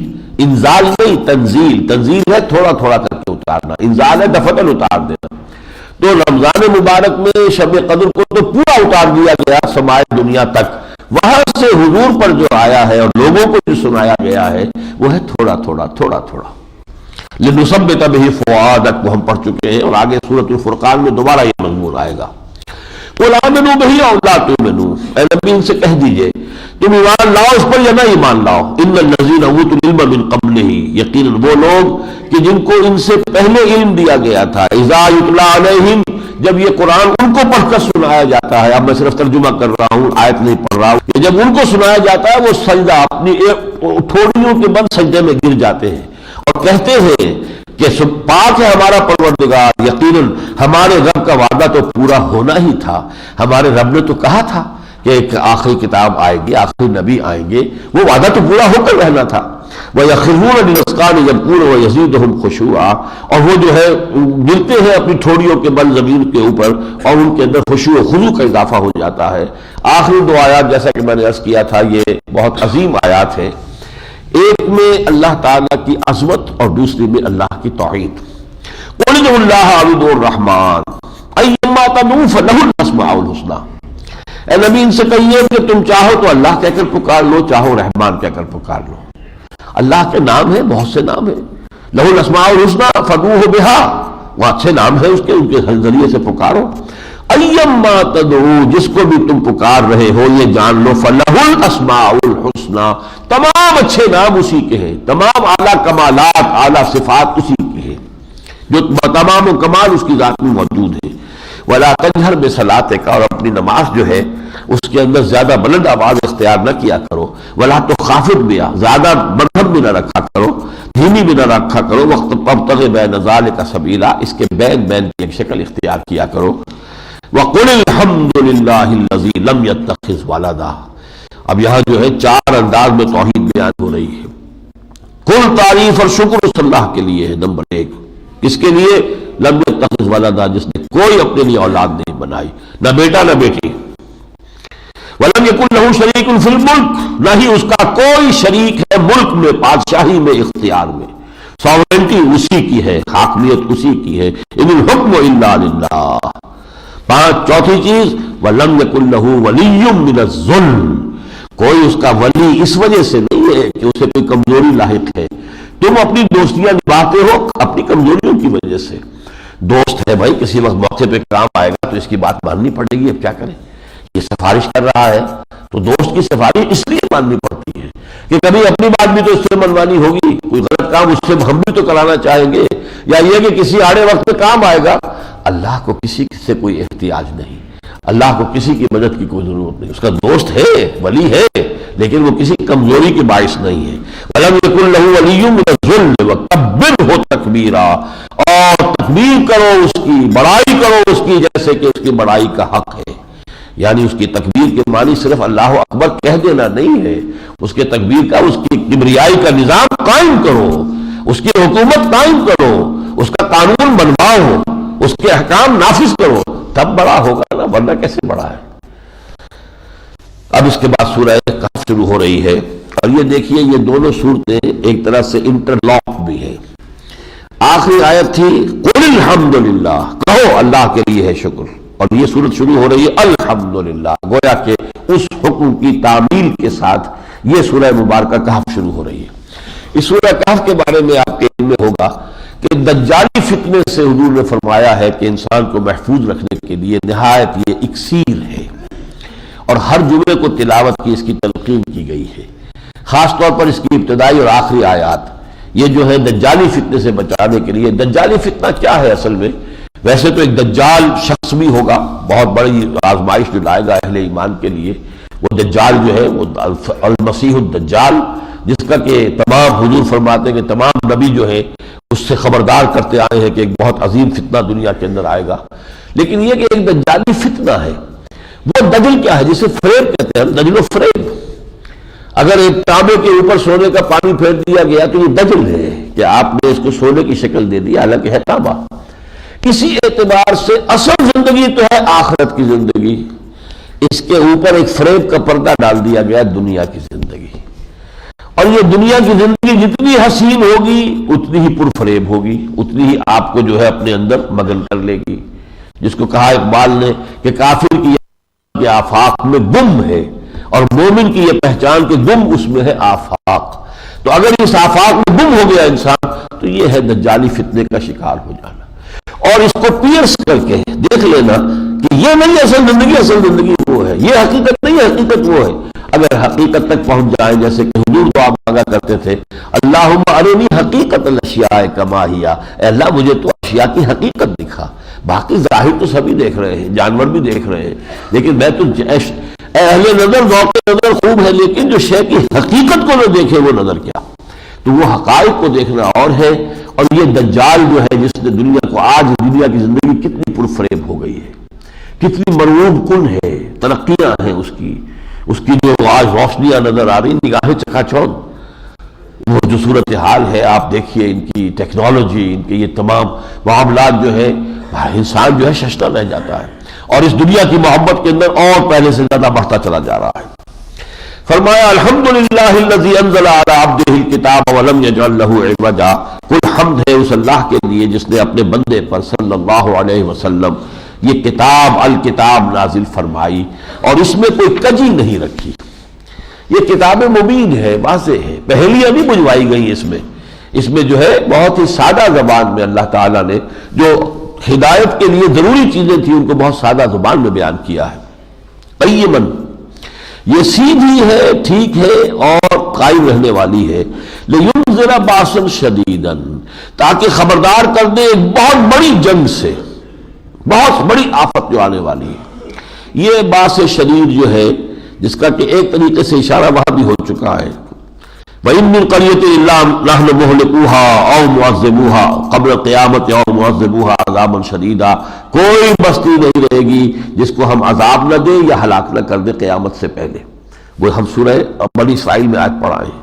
انزال نہیں، تنزیل۔ تنزیل ہے تھوڑا تھوڑا کر کے اتارنا، انزال ہے دفعتاً اتار دینا۔ تو رمضان مبارک میں شب قدر کو تو پورا اتار دیا گیا سمائے دنیا تک، وہاں سے حضور پر جو آیا ہے اور لوگوں کو جو سنایا گیا ہے وہ ہے تھوڑا تھوڑا تھوڑا تھوڑا۔ لنثبت به فؤادک، وہ ہم پڑھ چکے ہیں، اور آگے سورۃ الفرقان میں دوبارہ یہ مضمون آئے گا۔ قل آمنوا به او لا تؤمنوا، اے نبی ان سے کہہ دیجئے تم ایمان لاؤ اس پر یا نہ ایمان لاؤ۔ ان الذین اوتوا العلم من قبلہ، یقیناً وہ لوگ کہ جن کو ان سے پہلے علم دیا گیا تھا، اذا یتلی علیہم، جب یہ قرآن ان کو پڑھ کر سنایا جاتا ہے، اب میں صرف ترجمہ کر رہا ہوں، آیت نہیں پڑھ رہا ہوں، کہ جب ان کو سنایا جاتا ہے وہ سجدہ اپنی ٹھوڑیوں کے بل سجدے میں گر جاتے ہیں اور کہتے ہیں کہ پاک ہے ہمارا پروردگار، یقیناً ہمارے رب کا وعدہ تو پورا ہونا ہی تھا، ہمارے رب نے تو کہا تھا کہ ایک آخری کتاب آئے گی، آخری نبی آئیں گے، وہ وعدہ تو پورا ہو کر رہنا تھا۔ وَيَخِرُّونَ لِلْأَذْقَانِ يَبْكُونَ وَيَزِيدُهُمْ خُشُوعًا، اور وہ جو ہے گرتے ہیں اپنی ٹھوڑیوں کے بل زمین کے اوپر، اور ان کے اندر خشوع و خضوع کا اضافہ ہو جاتا ہے۔ آخری دو آیات جیسا کہ میں نے عرض کیا تھا یہ بہت عظیم آیات ہیں، ایک میں اللہ تعالیٰ کی عظمت اور دوسری میں اللہ کی توحید۔ قُلِ ادْعُوا اللَّهَ أَوِ ادْعُوا الرَّحْمَٰنَ أَيَّمَّا تَدْعُوا فَلَهُ الْأَسْمَاءُ الْحُسْنَىٰ، اے نبی ان سے کہیے کہ تم چاہو تو اللہ کہہ کر پکار لو، چاہو رحمان کہہ کر پکار لو۔ اللہ کے نام ہیں، بہت سے نام ہیں، لَهُ الْأَسْمَاءُ الْحُسْنَىٰ فَادْعُوهُ بِهَا، وہ اچھے نام ہیں اس کے، ان کے ذریعے سے پکارو۔ ایما تدعو، جس کو بھی تم پکار رہے ہو یہ جان لو، فَلَهُ الْأَسْمَاءُ الْحُسْنَىٰ، تمام اچھے نام اسی کے ہیں، تمام اعلیٰ کمالات، اعلیٰ صفات اسی کے ہیں، جو تمام و کمال اس کی ذات میں موجود ہے۔ وَلَا تَجْهَرْ بِصَلَاتِكَ، اور اپنی نماز جو ہے اس کے اندر زیادہ بلند آواز اختیار نہ کیا کرو، وَلَا تُخَافِتْ بِهَا، زیادہ برہم بھی نہ رکھا کرو، دھیمی بھی نہ رکھا کرو، وَابْتَغِ بَيْنَ ذَلِكَ سَبِيلًا، اس کے بین بین کی ایک شکل اختیار کیا کرو۔ وَقُلِ الْحَمْدُ لِلَّهِ الَّذِي لَمْ يَتَّخِذْ وَلَدًا، اب یہاں جو ہے چار انداز میں توحید بیان ہو رہی ہے۔ کل تعریف اور شکر اس اللہ کے لیے ہے، نمبر ایک، کس کے لیے؟ لم يتخذ ولدا، جس نے کوئی اپنے لیے اولاد نہیں بنائی، نہ بیٹا نہ بیٹی۔ ولم يكن له شريك في الملك، نہ ہی اس کا کوئی شریک ہے ملک میں، بادشاہی میں، اختیار میں، ساورنٹی اسی کی ہے، حاکمیت اسی کی ہے۔ ان الحکم الا للہ۔ چوتھی چیز، وَلَمْ يَكُنْ لَهُ وَلِيٌّ مِّنَ الذُّلِّ، کوئی اس کا ولی اس وجہ سے نہیں ہے کہ اسے کوئی کمزوری لاحق ہے۔ تم اپنی دوستیاں نبھاتے ہو اپنی کمزوریوں کی وجہ سے۔ دوست ہے بھائی، کسی وقت موقع پہ کام آئے گا تو اس کی بات ماننی پڑے گی، اب کیا کریں، یہ سفارش کر رہا ہے تو دوست کی سفارش اس لیے ماننی پڑتی ہے کہ کبھی اپنی بات بھی تو اس سے منوانی ہوگی، کوئی غلط کام اس سے ہم بھی تو کرانا چاہیں گے، یا یہ کہ کسی آڑے وقت میں کام آئے گا۔ اللہ کو کسی سے کوئی احتیاج نہیں، اللہ کو کسی کی مدد کی کوئی ضرورت نہیں، اس کا دوست ہے، ولی ہے، لیکن وہ کسی کمزوری کے باعث نہیں ہے۔ وَلَمْ يَكُنْ لَهُ وَلِيٌّ مِّنَ الذُّلِّ وَكَبِّرْهُ تَكْبِيرًا، اور تکبیر کرو اس کی، بڑائی کرو اس کی جیسے کہ اس کی بڑائی کا حق ہے۔ یعنی اس کی تکبیر کے معنی صرف اللہ اکبر کہہ دینا نہیں ہے، اس کے تکبیر کا، اس کی کبریائی کا نظام قائم کرو، اس کی حکومت قائم کرو، اس کا قانون بنواؤ، اس کے احکام نافذ کرو، تب بڑا ہوگا نا، ورنہ کیسے بڑا ہے۔ اب اس کے بعد سورہ کہف شروع ہو رہی ہے، اور یہ دیکھیے یہ دونوں صورتیں ایک طرح سے انٹرلاک بھی ہے۔ آخری آیت تھی قل الحمدللہ، کہو اللہ کے لیے ہے شکر، اور یہ صورت شروع ہو رہی ہے الحمدللہ، گویا کہ اس حکم کی تعمیل کے ساتھ یہ سورہ مبارکہ کہف شروع ہو رہی ہے۔ اس سورہ کہف کے بارے میں آپ کے علم میں ہوگا کہ دجالی فتنے سے حضور نے فرمایا ہے کہ انسان کو محفوظ رکھنے کے لیے نہایت یہ اکسیر ہے، اور ہر جمعے کو تلاوت کی اس کی تلقین کی گئی ہے، خاص طور پر اس کی ابتدائی اور آخری آیات، یہ جو ہے دجالی فتنے سے بچانے کے لیے۔ دجالی فتنہ کیا ہے اصل میں؟ ویسے تو ایک دجال شخص بھی ہوگا، بہت بڑی آزمائش جو لائے گا اہل ایمان کے لیے، وہ دجال جو ہے وہ المسیح الدجال، جس کا کہ تمام حضور فرماتے ہیں کہ تمام نبی جو ہے اس سے خبردار کرتے آئے ہیں کہ ایک بہت عظیم فتنہ دنیا کے اندر آئے گا۔ لیکن یہ کہ ایک دجالی فتنہ ہے، وہ دجل کیا ہے؟ جسے فریب کہتے ہیں، دجل و فریب۔ اگر ایک تانبے کے اوپر سونے کا پانی پھیر دیا گیا تو یہ دجل ہے کہ آپ نے اس کو سونے کی شکل دے دی، حالانکہ ہے تانبا۔ کسی اعتبار سے اصل زندگی تو ہے آخرت کی زندگی، اس کے اوپر ایک فریب کا پردہ ڈال دیا گیا دنیا کی زندگی، اور یہ دنیا کی زندگی جتنی حسین ہوگی اتنی ہی پرفریب ہوگی، اتنی ہی آپ کو جو ہے اپنے اندر مگن کر لے گی، جس کو کہا اقبال نے کہ کافر کی آفاق میں گم ہے، اور مومن کی یہ پہچان کہ گم اس میں ہے آفاق۔ تو اگر اس آفاق میں گم ہو گیا انسان تو یہ ہے دجالی فتنے کا شکار ہو جانا، اور اس کو پیرس کر کے دیکھ لینا کہ یہ نہیں اصل زندگی، اصل زندگی وہ ہے، یہ حقیقت نہیں ہے، حقیقت وہ ہے۔ اگر حقیقت تک پہنچ جائیں، جیسے کہ حضور دعا مانگا کرتے تھے، اللہم ارنی حقیقت الاشیاء کما ہی، اے اللہ مجھے تو اشیاء کی حقیقت دکھا، باقی ظاہر تو سبھی دیکھ رہے ہیں، جانور بھی دیکھ رہے ہیں، لیکن میں تو اہل نظر ذوق نظر خوب ہے، لیکن جو شے کی حقیقت کو نہ دیکھے وہ نظر کیا؟ تو وہ حقائق کو دیکھنا اور ہے۔ اور یہ دجال جو ہے جس نے دنیا کو، آج دنیا کی زندگی کتنی پرفریب ہو گئی ہے، کتنی مرعوب کن ہے، ترقیاں ہیں اس کی جو آج روشنیاں نظر آ رہی، نگاہیں چکا چوند، وہ جو صورتحال ہے آپ دیکھیے، ان کی ٹیکنالوجی، ان کے یہ تمام معاملات جو ہے، انسان جو ہے ششتا رہ جاتا ہے، اور اس دنیا کی محبت کے اندر اور پہلے سے زیادہ بڑھتا چلا جا رہا ہے۔ فرمایا الحمدللہ الذی انزل علی عبدہ الکتاب ولم یجعل لہ عوجا، کل حمد ہے اس اللہ کے لیے جس نے اپنے بندے پر صلی اللہ علیہ وسلم یہ کتاب الکتاب نازل فرمائی، اور اس میں کوئی کجی نہیں رکھی۔ یہ کتاب مبین ہے، واضح ہے، پہلیاں نہیں بجھوائی گئی اس میں جو ہے بہت ہی سادہ زبان میں اللہ تعالیٰ نے جو ہدایت کے لیے ضروری چیزیں تھیں ان کو بہت سادہ زبان میں بیان کیا ہے۔ قیماً، یہ سیدھی ہے، ٹھیک ہے، اور قائم رہنے والی ہے۔ لِيُنذِرَ بَأْسًا شَدِيدًا، تاکہ خبردار کر دے ایک بہت بڑی جنگ سے، بہت بڑی آفت جو آنے والی ہے۔ یہ باس شدید جو ہے، جس کا کہ ایک طریقے سے اشارہ وہاں بھی ہو چکا ہے، وَإِن مِّن قَرْيَةٍ إِلَّا نَحْنُ مُهْلِكُوهَا أَوْ مُعَذِّبُوهَا قَبْلَ الْقِيَامَةِ أَوْ مُعَذِّبُوهَا عَذَابًا شَدِيدًا، کوئی بستی نہیں رہے گی جس کو ہم عذاب نہ دیں یا ہلاک نہ کر دیں قیامت سے پہلے۔ وہ ہم سورہ بنی اسرائیل میں آیت پڑھائے ہیں۔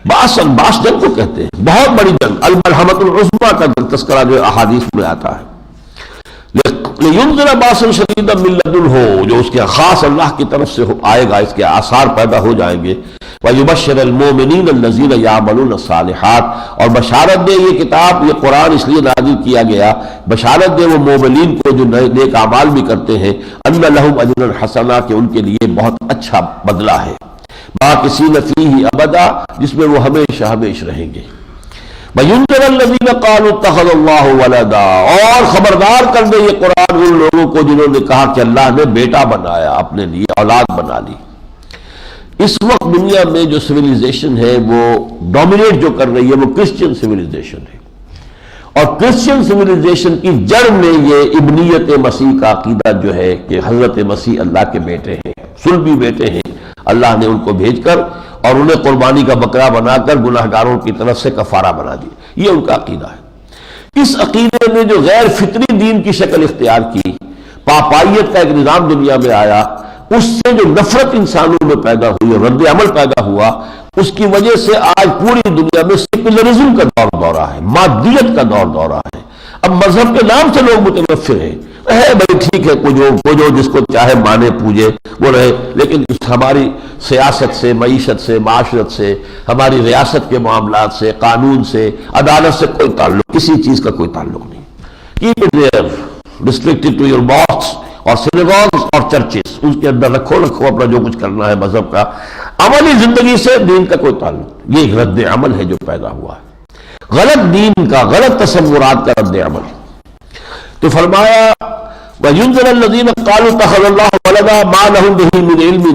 باس جنگ کو کہتے ہیں، بہت بڑی جنگ، الملحمۃ العظمیٰ کا تذکرہ جو احادیث میں آتا ہے۔ لِيُنذِرَ بَأْسًا شَدِيدًا مِّن لَّدُنْهُ، جو اس کے خاص اللہ کی طرف سے آئے گا، اس کے آثار پیدا ہو جائیں گے۔ وَيُبَشِّرَ الْمُؤْمِنِينَ الَّذِينَ يَعْمَلُونَ الصَّالِحَاتِ، اور بشارت دے، یہ کتاب، یہ قرآن اس لیے نازل کیا گیا، بشارت دے وہ مومنین کو جو نیک اعمال بھی کرتے ہیں، أَنَّ لَهُمْ أَجْرًا حَسَنًا، کہ ان کے لیے بہت اچھا بدلہ ہے، مَاكِثِينَ فِيهِ أَبَدًا، جس میں وہ ہمیشہ ہمیشہ رہیں گے۔ وَيُنذِرَ الَّذِينَ قَالُوا اتَّخَذَ اللَّهُ وَلَدًا، اور خبردار کر دے یہ قرآن ان لوگوں کو جنہوں نے کہا کہ اللہ نے بیٹا بنایا، اپنے لیے اولاد بنا لی۔ اس وقت دنیا میں جو سویلائزیشن ہے وہ ڈومینیٹ جو کر رہی ہے وہ کرسچین سویلائزیشن ہے، اور کرسچن سویلائزیشن کی جڑ میں یہ ابنیت مسیح کا عقیدہ جو ہے کہ حضرت مسیح اللہ کے بیٹے ہیں، صلبی بیٹے ہیں، اللہ نے ان کو بھیج کر اور انہیں قربانی کا بکرا بنا کر گناہگاروں کی طرف سے کفارہ بنا دیا، یہ ان کا عقیدہ ہے۔ اس عقیدے نے جو غیر فطری دین کی شکل اختیار کی، پاپائیت کا ایک نظام دنیا میں آیا، اس سے جو نفرت انسانوں میں پیدا ہوئی اور رد عمل پیدا ہوا، اس کی وجہ سے آج پوری دنیا میں سیکولرزم کا دورہ ہے، مادیت کا دورہ ہے۔ اب مذہب کے نام سے لوگ متنفر ہیں، ہے بھائی ٹھیک ہے، کوئی جو جس کو چاہے مانے پوجے وہ رہے، لیکن ہماری سیاست سے، معیشت سے، معاشرت سے، ہماری ریاست کے معاملات سے، قانون سے، عدالت سے کوئی تعلق، کسی چیز کا کوئی تعلق نہیں۔ Keep it there, restricted to your mosques اور synagogues اور churches، اس کے اندر رکھو اپنا جو کچھ کرنا ہے مذہب کا، عملی زندگی سے دین کا کوئی تعلق۔ یہ ایک رد عمل ہے جو پیدا ہوا ہے، غلط دین کا، غلط تصورات کا رد عمل۔ تو فرمایا وَيُنذِرَ الَّذِينَ قَالُوا اتَّخَذَ اللَّهُ وَلَدًا مَا لَهُم بِهِ مِنْ عِلْمٍ،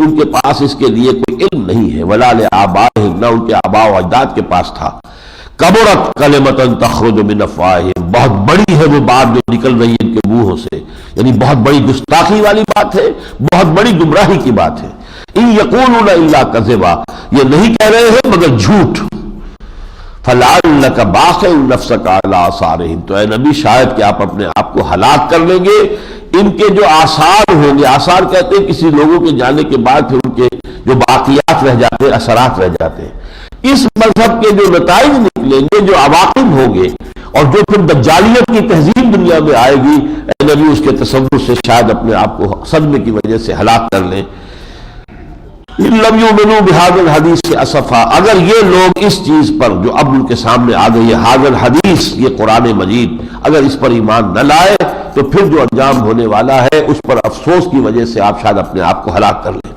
ان کے پاس اس کے لیے کوئی علم نہیں ہے، وَلَا لِآبَائِهِمْ، نہ ان کے آباء و اجداد کے پاس تھا۔ کبرت کلمۃ تخرج من افواہہم، بہت بڑی ہے وہ بات جو نکل رہی ہے ان کے منہوں سے، یعنی بہت بڑی گستاخی والی بات ہے، بہت بڑی گمراہی کی بات ہے۔ ان یقولون الا کذبا، یہ نہیں کہہ رہے ہیں مگر جھوٹ۔ فلعلک باخع نفسک علی آثارہم، تو اے نبی شاید کہ آپ اپنے آپ کو ہلاک کر لیں گے ان کے جو آثار ہوں گے۔ آثار کہتے ہیں کسی لوگوں کے جانے کے بعد پھر ان کے جو باقیات رہ جاتے ہیں، اثرات رہ جاتے ہیں، اس مذہب کے جو نتائج نکلیں گے، جو عواقب ہوں گے، اور جو پھر دجالیت کی تہذیب دنیا میں آئے گی، اے نبی اس کے تصور سے شاید اپنے آپ کو صدمے کی وجہ سے ہلاک کر لیں۔ ان لم یؤمنوا بہذا الحدیث اسفا، اگر یہ لوگ اس چیز پر جو اب ان کے سامنے آ گئی ہے، ھذا الحدیث، یہ قرآن مجید، اگر اس پر ایمان نہ لائے تو پھر جو انجام ہونے والا ہے اس پر افسوس کی وجہ سے آپ شاید اپنے آپ کو ہلاک کر لیں۔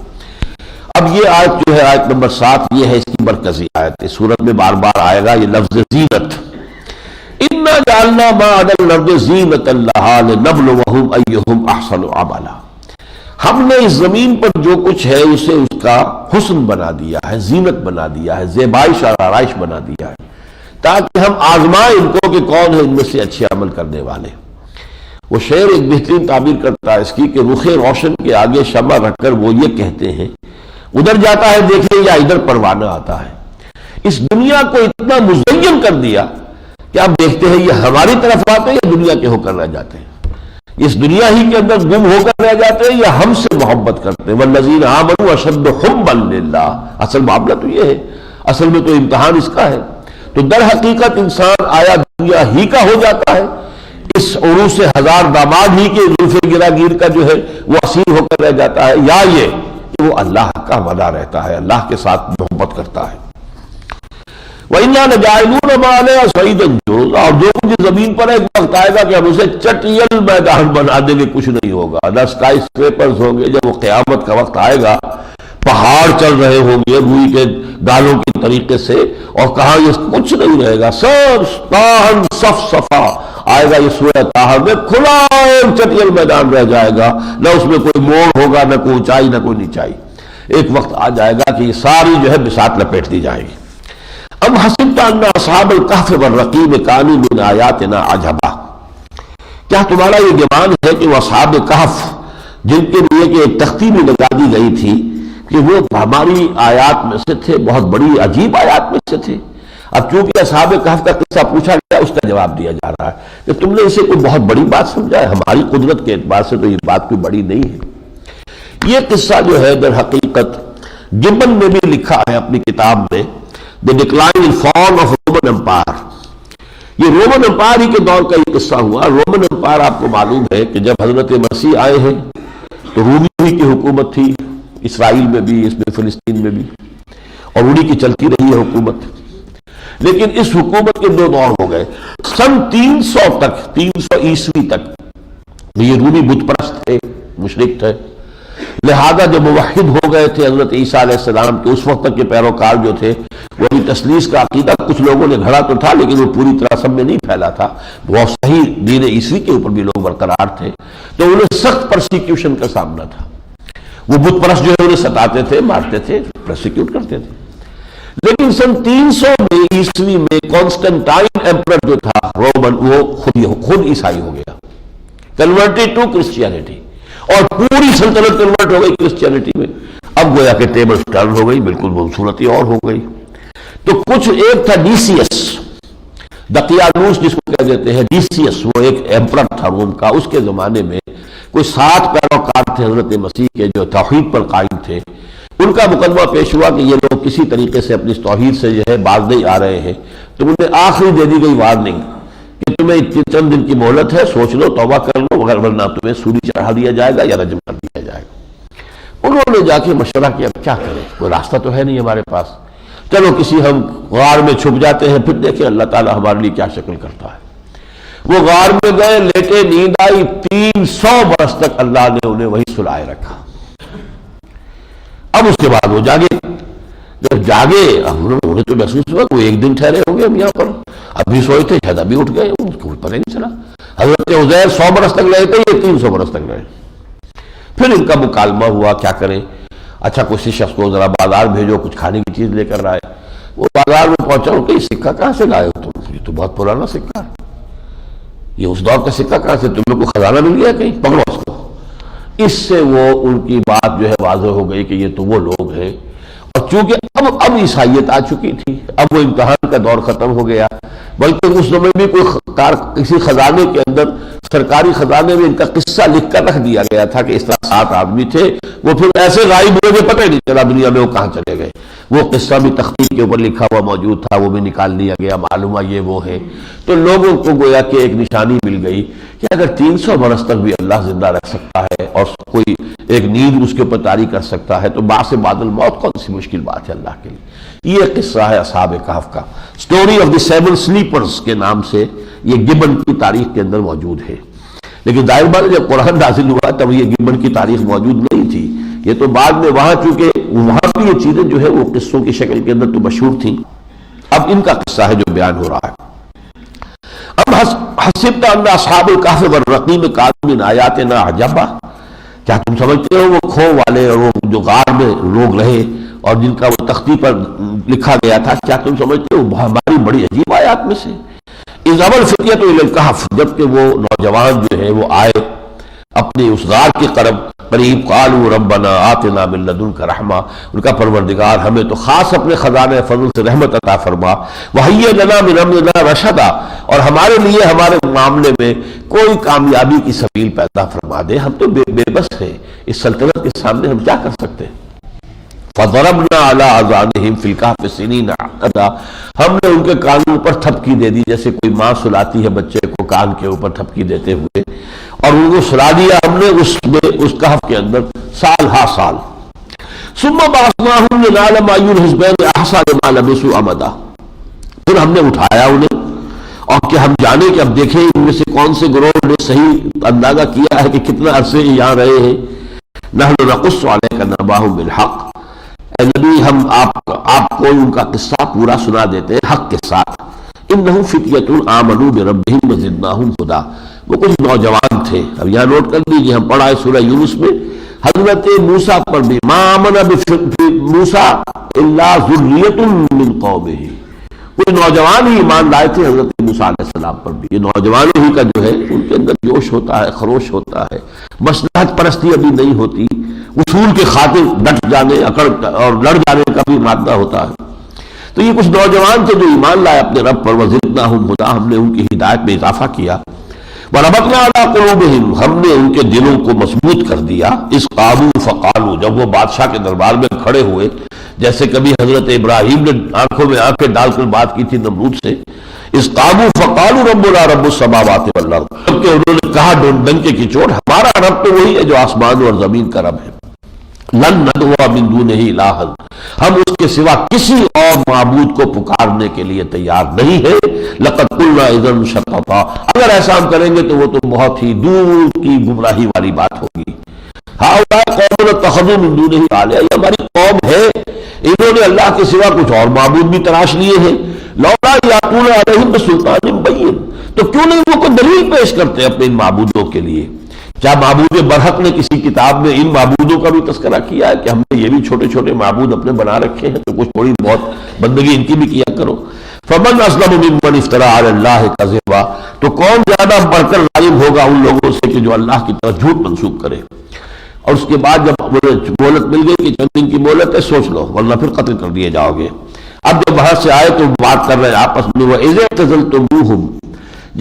اب یہ آیت جو ہے آیت نمبر 7، یہ ہے اس کی مرکزی آیت، اس سورت میں بار بار آئے گا یہ لفظ زینت۔ انا جعلنا ما علی الارض زینۃ لہا لنبلوہم ایہم احسن عملا، ہم نے اس زمین پر جو کچھ ہے اسے اس کا حسن بنا دیا ہے، زینت بنا دیا ہے، زیبائش اور آرائش بنا دیا ہے، تاکہ ہم آزمائیں ان کو کہ کون ہے ان میں سے اچھے عمل کرنے والے۔ وہ شعر ایک بہترین تعبیر کرتا ہے اس کی کہ رخ روشن کے آگے شمع رکھ کر وہ یہ کہتے ہیں، ادھر جاتا ہے دیکھیں یا ادھر پروانہ آتا ہے۔ اس دنیا کو اتنا مزین کر دیا کہ آپ دیکھتے ہیں یہ ہماری طرف آتے ہیں یا دنیا کے ہو کر رہ جاتے ہیں، اس دنیا ہی کے اندر گم ہو کر رہ جاتے ہیں یا ہم سے محبت کرتے ہیں۔ والذین آمنوا اشد حبا للہ، اصل معاملہ تو یہ ہے، اصل میں تو امتحان اس کا ہے۔ تو در حقیقت انسان آیا دنیا ہی کا ہو جاتا ہے، اس عروس ہزار داماد ہی کے زلف گراگیر کا جو ہے وہ اسیر ہو کر رہ جاتا ہے، یا یہ کہ وہ اللہ کا وعدہ رہتا ہے، اللہ کے ساتھ محبت کرتا ہے۔ وَإِنَّا لَجَاعِلُونَ مَا عَلَيْهَا صَعِيدًا جُرُزًا، اور جو کچھ زمین پر ایک وقت آئے گا کہ ہم اسے چٹیل میدان بنا دیں گے، کچھ نہیں ہوگا، نہ اسکائی اسکریپرز ہوں گے۔ جب وہ قیامت کا وقت آئے گا، پہاڑ چل رہے ہوں گے روئی کے گالوں کی طریقے سے، اور کہاں یہ کچھ نہیں رہے گا، سب تاہن صف صفا آئے گا۔ یہ سورہ طٰہٰ میں کھلا ایک چٹیل میدان رہ جائے گا، نہ اس میں کوئی موڑ ہوگا، نہ کوئی اونچائی، نہ کوئی نیچائی۔ ایک وقت آ جائے گا کہ یہ ساری جو ہے بساط لپیٹ دی جائے گی۔ ام حسبت ان اصحاب الکہف والرقیم کانوا من آیاتنا عجبا، کیا تمہارا یہ گمان ہے کہ وہ اصحاب کہف جن کے لیے کہ ایک تختی بھی لگا دی گئی تھی کہ وہ ہماری آیات میں سے تھے، بہت بڑی عجیب آیات میں سے تھے۔ اب چونکہ اصحاب کہف کا قصہ پوچھا گیا، اس کا جواب دیا جا رہا ہے کہ تم نے اسے کوئی بہت بڑی بات سمجھا ہے، ہماری قدرت کے اعتبار سے تو یہ بات کوئی بڑی نہیں ہے۔ یہ قصہ جو ہے در حقیقت گبن نے بھی لکھا ہے اپنی کتاب میں، The Decline and Fall of Roman Empire۔ یہ رومن امپائر ہی کے دور کا یہ قصہ ہوا۔ رومن امپائر آپ کو معلوم ہے کہ جب حضرت مسیح آئے ہیں تو رومی کی حکومت تھی، اسرائیل میں بھی، اس میں فلسطین میں بھی، اور انہی کی چلتی رہی ہے حکومت۔ لیکن اس حکومت کے دو دور ہو گئے۔ سن 300 تک، 300 عیسوی تک یہ رومی بت پرست تھے، مشرک تھے، لہذا جب موحد ہو گئے تھے حضرت عیسیٰ علیہ السلام کے، اس وقت تک کے پیروکار جو تھے وہ بھی تثلیث کا عقیدہ کچھ لوگوں نے گھڑا تو تھا، لیکن وہ پوری طرح سب میں نہیں پھیلا تھا، وہ صحیح دین عیسوی کے اوپر بھی لوگ برقرار تھے، تو انہیں سخت پرسیکیوشن کا سامنا تھا۔ وہ بت پرست جو ہے انہیں ستاتے تھے، مارتے تھے، پرسیکیوٹ کرتے تھے۔ لیکن سن 300 میں عیسوی میں کانسٹنٹائن ایمپرر جو تھا رومن، وہ خود عیسائی ہو گیا، کنورٹڈ ٹو کرسچینٹی، اور پوری سلطنت کنورٹ ہو گئی کرسچینٹی میں۔ اب گویا کہ ٹیبل ٹرن ہو گئی، بالکل صورت اور ہو گئی۔ تو کچھ ایک تھا ڈیسیس، دقیانوس جس کو کہہ دیتے ہیں، ڈیسیس وہ ایک ایمپرر تھا روم کا، اس کے زمانے میں کوئی 7 پیروکار تھے حضرت مسیح کے جو توحید پر قائم تھے۔ ان کا مقدمہ پیش ہوا کہ یہ لوگ کسی طریقے سے اپنی توحید سے جو ہے باز نہیں آ رہے ہیں، تو انہیں آخری دے دی گئی وارننگ کہ تمہیں چند دن کی مہلت ہے، سوچ لو، توبہ کر لو، مگر ورنہ تمہیں سولی چڑھا دیا جائے گا یا رجم کر دیا جائے گا۔ انہوں نے جا کے مشورہ کیا کیا کریں، کوئی راستہ تو ہے نہیں ہمارے پاس، چلو کسی ہم غار میں چھپ جاتے ہیں، پھر دیکھیں اللہ تعالیٰ ہمارے لیے کیا شکل کرتا ہے۔ وہ غار میں گئے، لیٹے، نیند آئی، 300 برس تک اللہ نے انہیں وہی سلائے رکھا۔ اب اس کے بعد وہ جاگے، جب جاگے انہیں تو محسوس ہوا کہ ایک دن ٹھہرے ہوں گے ہم یہاں پر، ابھی سوئے تھے شاید ابھی اٹھ گئے، اس کو پتہ نہیں چلا۔ حضرت عزیر 100 برس تک رہے تھے، یہ 300 برس تک رہے۔ پھر ان کا مکالمہ ہوا کیا کریں، اچھا کسی شخص کو ذرا بازار بھیجو، کچھ کھانے کی چیز لے کر آئے۔ وہ بازار میں پہنچا، کہ سکہ کہاں سے لائے ہو تم، یہ تو بہت پرانا سکہ ہے، یہ اس دور کا سکہ کہاں سے، تم لوگ کو خزانہ مل گیا کہیں، پکڑو اس کو۔ اس سے وہ ان کی بات جو ہے واضح ہو گئی کہ یہ تو وہ لوگ ہیں، اور چونکہ اب عیسائیت آ چکی تھی، اب وہ امتحان کا دور ختم ہو گیا، بلکہ اس زمانے میں کسی خزانے کے اندر، سرکاری خزانے میں ان کا قصہ لکھ کر رکھ دیا گیا تھا کہ اس طرح 7 آدمی تھے، وہ پھر ایسے غائب ہوئے کہ پتہ ہی نہیں چلا دنیا میں وہ کہاں چلے گئے۔ وہ قصہ بھی تخطیط کے اوپر لکھا ہوا موجود تھا، وہ بھی نکال لیا گیا، معلوم ہوا یہ وہ ہے۔ تو لوگوں کو گویا کہ ایک نشانی مل گئی کہ اگر 300 برس تک بھی اللہ زندہ رکھ سکتا ہے اور کوئی ایک نیند اس کے اوپر طاری کر سکتا ہے، تو باعث بعد الموت کون سی مشکل بات ہے اللہ کے لیے۔ یہ قصہ ہے اصحاب کہف کا، سٹوری آف دی 7 سلیپرز کے نام سے یہ گبن کی تاریخ کے اندر موجود ہے۔ لیکن ظاہر بات ہے جب قرآن نازل ہوا تب یہ گبن کی تاریخ موجود نہیں تھی، یہ تو بعد میں وہاں، چونکہ وہاں بھی یہ چیزیں جو ہے وہ قصوں کی شکل کے اندر تو مشہور تھیں۔ اب ان کا قصہ ہے جو بیان ہو رہا ہے۔ اب حسبت ان اصحاب الکہف والرقیم کانوا من آیاتنا عجبا، کیا تم سمجھتے ہو وہ کھو والے اور وہ جو غار میں لوگ رہے اور جن کا وہ تختی پر لکھا گیا تھا، کیا تم سمجھتے ہو وہ ہماری بڑی عجیب آیات میں سے؟ اذ ابى الفتية الى الكهف، جبکہ وہ نوجوان جو ہے وہ آئے اپنے اس غار کے قریب، قالوا ربنا آتنا من لدنک رحمہ، ان کا پروردگار ہمیں تو خاص اپنے خزانے فضل سے رحمت عطا فرما، وہیئ لنا من امرنا رشدا، اور ہمارے لیے ہمارے معاملے میں کوئی کامیابی کی سبیل پیدا فرما دے، ہم تو بے بس ہیں، اس سلطنت کے سامنے ہم کیا کر سکتے ہیں۔ فضربنا علی اذانہم فی الکہف سنین عددا، ہم نے ان کے کانوں پر تھپکی دے دی، جیسے کوئی ماں سلاتی ہے بچے کو کان کے اوپر تھپکی دیتے ہوئے، اور ان کو سلا دیا ہم نے اس کہف کے اندر سال ہا سال۔ ثم بعثناہم لنعلم ای الحزبین احصی لما لبثوا امدا، پھر ہم نے اٹھایا انہیں اور کہ ہم جانیں کہ اب دیکھیں ان میں سے کون سے گروہ نے صحیح اندازہ کیا ہے کہ کتنا عرصے یہاں رہے ہیں۔ نحن نقص علیک نبأہم بالحق، اے نبی ہم آپ کو ان کا قصہ پورا سنا دیتے ہیں حق کے ساتھ۔ انہم فتیۃ آمنوا بربہم وزدناہم ہدی، وہ کچھ نوجوان تھے۔ اب یہاں نوٹ کر لیجیے، ہم پڑھا ہے سورہ یونس میں حضرت موسیٰ پر بھی، ما آمن بموسیٰ الا ذریۃ من قومہ، کوئی نوجوان ہی ایمان لائے تھے حضرت موسیٰ علیہ السلام پر بھی۔ یہ نوجوانوں ہی کا جو ہے ان کے اندر جوش ہوتا ہے، خروش ہوتا ہے، مصلحت پرستی ابھی نہیں ہوتی، اصول کے خاطر ڈٹ جانے اکڑ اور لڑ جانے کا بھی مادہ ہوتا ہے۔ تو یہ کچھ نوجوان تھے جو ایمان لائے اپنے رب پر، وزدناہم ہدی، ہم نے ان کی ہدایت میں اضافہ کیا۔ وربطنا علی قلوبہم، ہم نے ان کے دلوں کو مضبوط کر دیا۔ اذ قاموا فقالوا، جب وہ بادشاہ کے دربار میں کھڑے ہوئے، جیسے کبھی حضرت ابراہیم نے آنکھوں میں آنکھیں ڈال کر بات کی تھی نمرود سے، اذ قاموا فقالوا ربنا رب السماوات والارض، کہ انہوں نے کہا ڈنکے کی چوٹ، ہمارا رب تو وہی ہے جو آسمان اور زمین کا رب ہے۔ لن ندعو من دونہ الہا، ہم اس کے سوا کسی اور معبود کو پکارنے کے لیے تیار نہیں ہے۔ لقد قلنا اذا شططا، اگر ایسا ہم کریں گے تو وہ تو بہت ہی دور کی گمراہی والی بات ہوگی۔ ہؤلاء قوم اتخذوا من دونہ آلہۃ، یہ ہماری قوم ہے، انہوں نے اللہ کے سوا کچھ اور معبود بھی تلاش لیے ہیں۔ لولا یاتون علیہم بسلطان بین، تو کیوں نہیں وہ کوئی دلیل پیش کرتے اپنے ان معبودوں کے لیے کیا معبود برحق نے کسی کتاب میں ان معبودوں کا بھی تذکرہ کیا ہے کہ ہم نے یہ بھی چھوٹے چھوٹے معبود اپنے بنا رکھے ہیں، تو کچھ تھوڑی بہت بندگی ان کی بھی کیا کرو۔ فمن اسلم ممن افترى على الله كذبا، تو کون زیادہ بڑھ کر غالب ہوگا ان لوگوں سے کہ جو اللہ کی طرف جھوٹ منسوب کرے۔ اور اس کے بعد جب مہلت مل گئی کہ چند دن کی مہلت ہے، سوچ لو ورنہ پھر قتل کر دیے جاؤ گے۔ اب جب وہاں سے آئے تو بات کر رہے ہیں آپس میں، وَإِذْ اعْتَزَلْتُمُوهُمْ،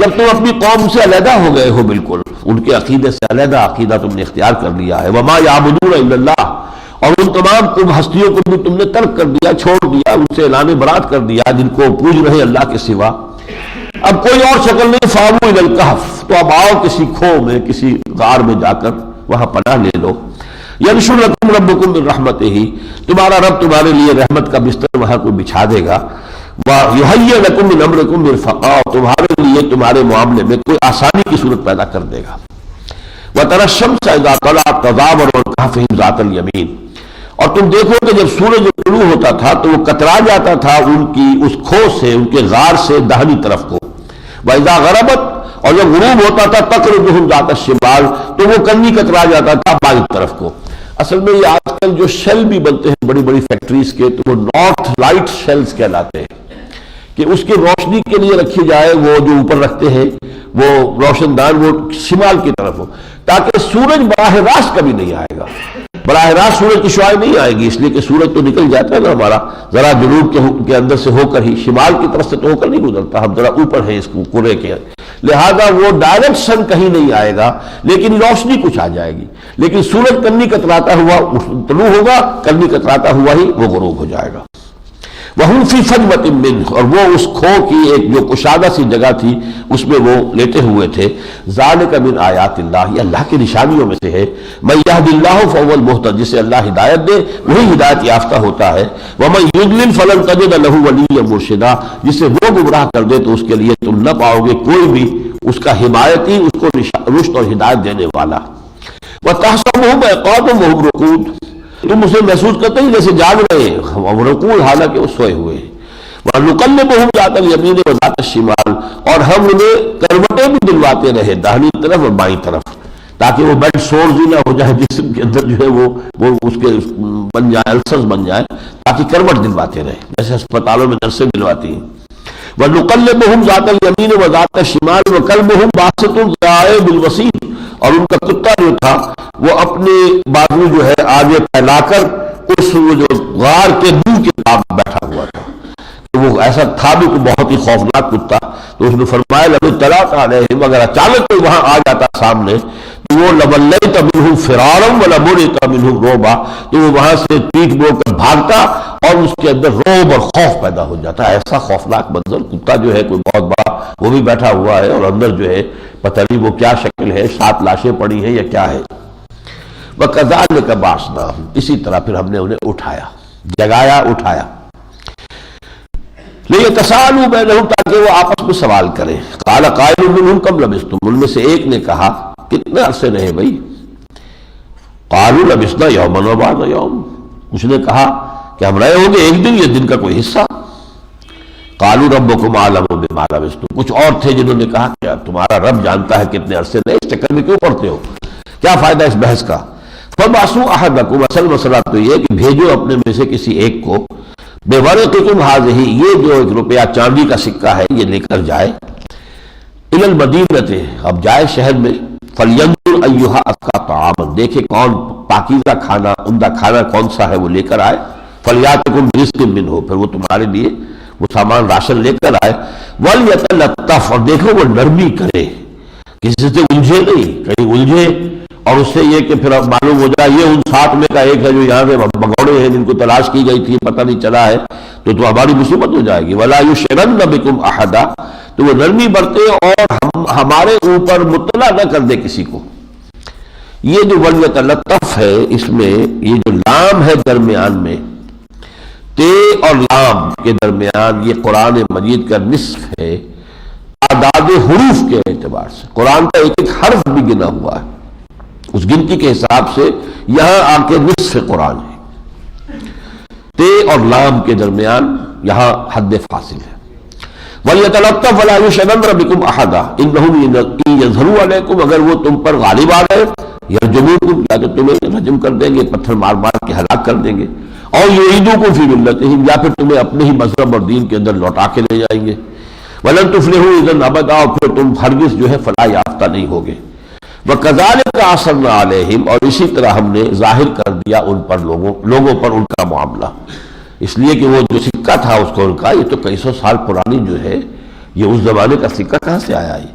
جب تم اپنی قوم سے علیحدہ ہو گئے ہو، بالکل ان کے عقیدے سے علیحدہ عقیدہ تم نے اختیار کر لیا ہے، وَمَا يَعْبُدُونَ إِلَّا اللَّهَ، اور ان تمام تم ہستیوں کو بھی تم نے ترک کر دیا، چھوڑ دیا، ان سے اعلان برات کر دیا جن کو پوج رہے اللہ کے سوا۔ اب کوئی اور شکل نہیں، فَاوُوا إِلَى الْكَهْفِ، تو اب آؤ کسی کھو میں، کسی غار میں جا کر وہاں پناہ لے لو۔ يَنشُرْ لَكُمْ رَبُّكُمْ مِنْ رَحْمَتِهِ، تمہارا رب تمہارے لیے رحمت کا بستر وہاں کو بچھا دے گا۔ وَيُهَيِّئْ لَكُمْ مِنْ أَمْرِكُمْ مِرْفَقًا، تمہارے لیے تمہارے معاملے میں کوئی آسانی کی صورت پیدا کر دے گا۔ وَتَرَى الشَّمْسَ إِذَا طَلَعَتْ تَزَاوَرُ عَنْ كَهْفِهِمْ ذَاتَ الْيَمِينِ، اور تم دیکھو کہ جب سورج طلوع ہوتا تھا تو وہ کترا جاتا تھا ان کی اس کھو سے، ان کے غار سے داہنی طرف کو۔ وَإِذَا غَرَبَتْ، اور جب غروب ہوتا تھا تَقْرِضُهُمْ ذَاتَ الشِّمَالِ، تو وہ کنی کترا جاتا تھا بائیں طرف کو۔ اصل میں یہ آج کل جو شیل بھی بنتے ہیں بڑی بڑی فیکٹریز کے، تو وہ نارتھ لائٹ شیلز کہلاتے ہیں، کہ اس کی روشنی کے لیے رکھی جائے، وہ جو اوپر رکھتے ہیں وہ روشن دان، وہ شمال کی طرف ہو، تاکہ سورج براہ راست کبھی نہیں آئے گا، براہ راست سورج کی شعاع نہیں آئے گی، اس لیے کہ سورج تو نکل جاتا ہے نا ہمارا ذرا جنوب کے اندر سے ہو کر ہی، شمال کی طرف سے تو ہو کر نہیں گزرتا، ہم ذرا اوپر ہیں اس کرے کے، لہذا وہ ڈائریکٹ سن کہیں نہیں آئے گا، لیکن روشنی کچھ آ جائے گی، لیکن سورج کنی کتراتا ہوا طلوع ہوگا، کنی کتراتا ہوا ہی وہ غروب ہو جائے گا۔ وَهُمْ فِي فَجْوَةٍ مِّنْهُ، اور وہ اس کھو کی ایک جو کشادہ سی جگہ تھی اس میں وہ لیٹے ہوئے تھے۔ ذَلِكَ مِنْ آیاتِ اللَّهِ، یہ اللہ کی نشانیوں میں سے ہے۔ مَن يَهْدِ اللَّهُ فَهُوَ الْمُهْتَدِ، جسے اللہ ہدایت دے وہی ہدایت یافتہ ہوتا ہے۔ وَمَن يُضْلِلْ فَلَن تَجِدَ لَهُ وَلِيًّا مُرْشِدًا، جسے وہ گمراہ کر دے تو اس کے لیے تم نہ پاؤ گے کوئی بھی اس کا حمایتی، اس کو رشد اور ہدایت دینے والا۔ وَتَحْسَبُهُمْ أَيْقَاظًا وَهُمْ رُقُودٌ، تم اسے محسوس کرتے ہیں جیسے جاگ رہے ہیں، اور رکوع حالانکہ وہ سوئے ہوئے ہیں۔ وَنُقَلِّبُهُمْ ذَاتَ الْيَمِينِ وَذَاتَ الشِّمَالِ، اور ہم انہیں کروٹیں بھی دلواتے رہے داہنی طرف اور بائیں طرف، تاکہ وہ بیڈ سورز ہی نہ ہو جائے جسم کے اندر جو ہے وہ اس کے بن جائے، السرز بن جائے، تاکہ کروٹ دلواتے رہے جیسے اسپتالوں میں نرسیں دلواتی ہیں۔ وَنُقَلِّبُهُمْ ذَاتَ الْيَمِينِ وَذَاتَ الشِّمَالِ وَكَلْبُهُمْ بَاسِطٌ ذِرَاعَيْهِ بِالْوَسِيدِ، اور ان کا کتا جو تھا وہ اپنے بازو جو ہے آگے پھیلا کر اس جو غار کے منہ کے پاس بیٹھا ہوا تھا، وہ ایسا تھا بھی کہ بہت ہی خوفناک کتا۔ تو اس نے فرمایا لَوِ اطَّلَعْتَ عَلَيْهِمْ، اگر اچانک کوئی وہاں آ جاتا سامنے تو وہ لَوَلَّيْتَ مِنْهُ فِرَارًا وَلَمُلِئْتَ مِنْهُ رُعْبًا، تو وہ وہاں سے پیٹھ موڑ کر بھاگتا اور اس کے اندر رعب اور خوف پیدا ہو جاتا۔ ایسا خوفناک منظر، کتا جو ہے کوئی بہت بڑا وہ بھی بیٹھا ہوا ہے اور اندر جو ہے پتہ نہیں وہ کیا شکل ہے، 7 لاشیں پڑی ہیں یا کیا ہے۔ وَكَذَلِكَ بَعَثْنَاهُمْ، اسی طرح پھر ہم نے انہیں اٹھایا، جگایا، اٹھایا۔ لِيَتَسَاءَلُوا بَيْنَهُمْ، تاکہ وہ آپس میں سوال کریں۔ قَالَ قَائِلٌ مِّنْهُمْ كَمْ لَبِثْتُمْ، ان میں سے ایک نے کہا کتنے عرصے رہے بھائی؟ قَالُوا لَبِثْنَا يَوْمًا وَبَعْضَ يَوْمٍ، اس نے کہا کہ ہم رہے ہوں گے ایک دن یا دن کا کوئی حصہ۔ قَالُوا رَبُّكُمْ أَعْلَمُ بِمَا لَبِثْتُمْ، کچھ اور تھے جنہوں نے کہا کہ تمہارا رب جانتا ہے کتنے عرصے رہے، اس چکر میں کیوں پڑتے ہو، کیا فائدہ اس بحث کا۔ فَبَعْثُوا أَحَدَكُمْ، اصل مسئلہ تو یہ کہ بھیجو اپنے میں سے کسی ایک کو، بِوَرِقِكُمْ هَٰذِهِ، یہ جو 1 روپیہ چاندی کا سکہ ہے یہ لے کر جائے، إِلَى الْمَدِينَةِ، اب جائے شہر میں، فَلْيَنظُرْ أَيُّهَا أَزْكَىٰ طَعَامًا، دیکھے کون پاکیزہ کھانا، عمدہ کھانا کون سا ہے وہ لے کر آئے، فَلْيَأْتِكُم بِرِزْقٍ مِّنْهُ، پھر وہ تمہارے لیے وہ سامان راشن لے کر آئے، وَلْيَتَلَطَّفْ، اور دیکھو وہ نرمی کرے، کسی سے الجھے نہیں، کہیں الجھے اور اس سے یہ کہ پھر اب معلوم ہو جائے یہ ان 7 میں کا ایک ہے جو یہاں سے بگوڑے ہیں جن کو تلاش کی گئی تھی پتہ نہیں چلا ہے، تو ہماری مصیبت ہو جائے گی۔ وَلَا يُشْعِرَنَّ بِكُمْ أَحَدًا، تو وہ نرمی برتے اور ہمارے اوپر مطلع نہ کر دے کسی کو۔ یہ جو وَلْيَتَلَطَّفْ ہے، اس میں یہ جو لام ہے درمیان میں، تے اور لام کے درمیان، یہ قرآن مجید کا نصف ہے تعداد حروف کے اعتبار سے، قرآن کا ایک ایک حرف بھی گنا ہوا ہے، اس گنتی کے حساب سے یہاں آ کے نصف قرآن ہے، تے اور لام کے درمیان یہاں حد فاصل ہے۔ وَلْيَتَلَطَّفْ وَلَا يُشْعِرَنَّ بِكُمْ أَحَدًا إِنَّهُمْ إِن يَظْهَرُوا عَلَيْكُمْ، اگر وہ تم پر غالب آ گئے، یرجموکم، یا کہ تمہیں رجم کر دیں گے، پتھر مار مار کے ہلاک کر دیں گے، اور یعیدوکم فی ملتہم، یا پھر تمہیں اپنے ہی مذہب اور دین کے اندر لوٹا کے لے جائیں گے، وَلَن تُفْلِحُوا إِذًا أَبَدًا، اور پھر تم ہرگز جو ہے فلاح یافتہ نہیں ہوگے۔ وَكَذَلِكَ أَعْثَرْنَا عَلَيْهِمْ، اور اسی طرح ہم نے ظاہر کر دیا ان پر لوگوں پر ان کا معاملہ، اس لیے کہ وہ جو سکہ تھا اس کو ان کا، یہ تو کئی سو سال پرانی جو ہے، یہ اس زمانے کا سکہ کہاں سے آیا ہے؟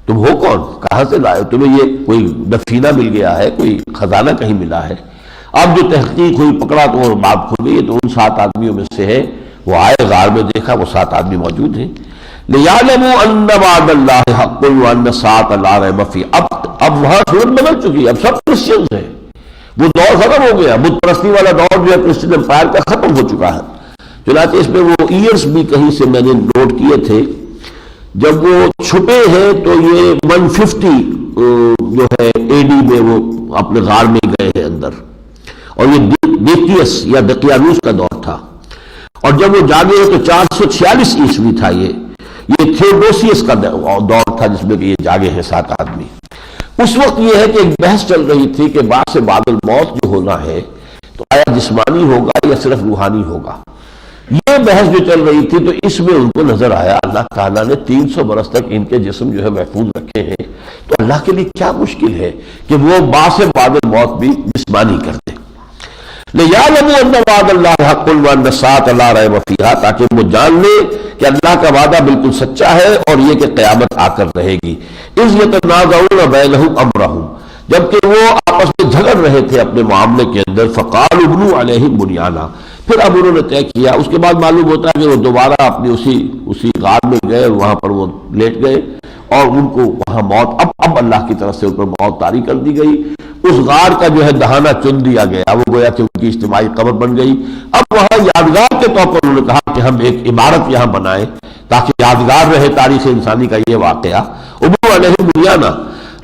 تم ہو کون؟ کہاں سے لائے؟ تمہیں یہ کوئی دفینہ مل گیا ہے، کوئی خزانہ کہیں ملا ہے؟ اب جو تحقیق ہوئی، پکڑا تو اور بات کھل گئی، تو ان 7 آدمیوں میں سے ہے، وہ آئے غار میں، دیکھا وہ 7 آدمی موجود ہیں۔ لِيَعْلَمُوا أَنَّ وَعْدَ اللَّهِ حَقٌّ وَأَنَّ السَّاعَةَ لَا رَيْبَ فِيهَا۔ اب وہاں صورت بدل چکی، اب سب کرسچنز ہیں، وہ دور ختم ہو گیا، بت پرستی والا دور جو ہے کرسچن امپائر کا ختم ہو چکا ہے۔ چنانچہ اس میں وہ ایئرز بھی کہیں سے میں نے نوٹ کیے تھے، جب وہ چھپے ہیں تو یہ 150 جو ہے اے ڈی میں وہ اپنے غار میں گئے ہیں اندر، اور یہ ڈیکیس یا دقیانوس کا دور تھا، اور جب وہ جاگے تو 446 عیسوی تھا، یہ تھیوڈوسیس کا دور تھا جس میں کہ یہ جاگے ہیں 7 آدمی۔ اس وقت یہ ہے کہ ایک بحث چل رہی تھی کہ بعد سے بعد الموت جو ہونا ہے تو آیا جسمانی ہوگا یا صرف روحانی ہوگا، یہ بحث جو چل رہی تھی، تو اس میں ان کو نظر آیا اللہ تعالیٰ نے 300 برس تک ان کے جسم جو ہے محفوظ رکھے ہیں، تو اللہ کے لیے کیا مشکل ہے کہ وہ بعد سے بعد الموت بھی جسمانی کر دے۔ لِيَعْلَمُوا أَنَّ وَعْدَ اللَّهِ حَقٌّ وَأَنَّ السَّاعَةَ لَا رَيْبَ فِيهَا، تاکہ وہ جان لے کہ اللہ کا وعدہ بالکل سچا ہے، اور یہ کہ قیامت آ کر رہے گی۔ إِذْ يَتَنَازَعُونَ بَيْنَهُمْ أَمْرَهُمْ، جبکہ وہ آپس میں جھگڑ رہے تھے اپنے معاملے کے اندر، فَقَالُوا ابْنُوا عَلَيْهِمْ بُنْيَانًا، پھر اب انہوں نے طے کیا، اس کے بعد معلوم ہوتا ہے کہ وہ دوبارہ اپنی اسی غار میں گئے، اور وہاں پر وہ لیٹ گئے، اور ان کو وہاں موت اب اللہ کی طرف سے ان پر موت طاری کر دی گئی۔ اس غار کا جو ہے دہانہ چن دیا گیا، وہ گویا کہ ان کی اجتماعی قبر بن گئی۔ اب وہاں یادگار کے طور پر انہوں نے کہا کہ ہم ایک عمارت یہاں بنائیں تاکہ یادگار رہے تاریخ انسانی کا یہ واقعہ۔ ابنوا علیہم بنیانا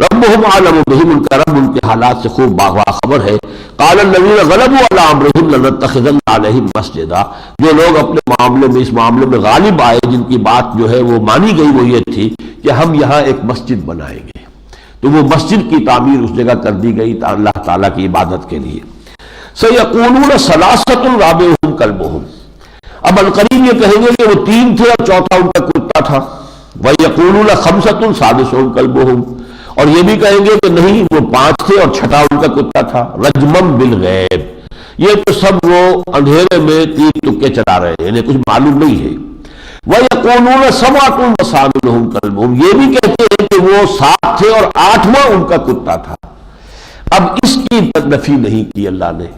ربهم اعلم بهم، ان کا رب ان کے حالات سے خوب باخبر ہے۔ قال الذین غلبوا علی امرهم لنتخذن علیہم مسجدا، جو لوگ اپنے معاملے میں اس معاملے میں غالب آئے، جن کی بات جو ہے وہ مانی گئی، وہ یہ تھی کہ ہم یہاں ایک مسجد بنائیں گے، تو وہ مسجد کی تعمیر اس جگہ کر دی گئی اللہ تعالیٰ کی عبادت کے لیے۔ سیقولون ثلاثۃ رابعہم کلبہم، اب القریب یہ کہیں گے کہ وہ 3 تھے اور چوتھا ان کا کتا تھا۔ ویقولون خمسۃ سادسہم کلبہم، اور یہ بھی کہیں گے کہ نہیں وہ 5 تھے اور چھٹا ان کا کتا تھا۔ رجمم بالغیب، یہ تو سب وہ اندھیرے میں تیر تکے چلا رہے ہیں، انہیں کچھ معلوم نہیں ہے۔ وَيَقُولُونَ سَبْعَةٌ وَثَامِنُهُمْ كَلْبُهُمْ، یہ بھی کہتے ہیں کہ وہ 7 تھے اور 8واں ان کا کتا تھا۔ اب اس کی نفی نہیں کی اللہ نے،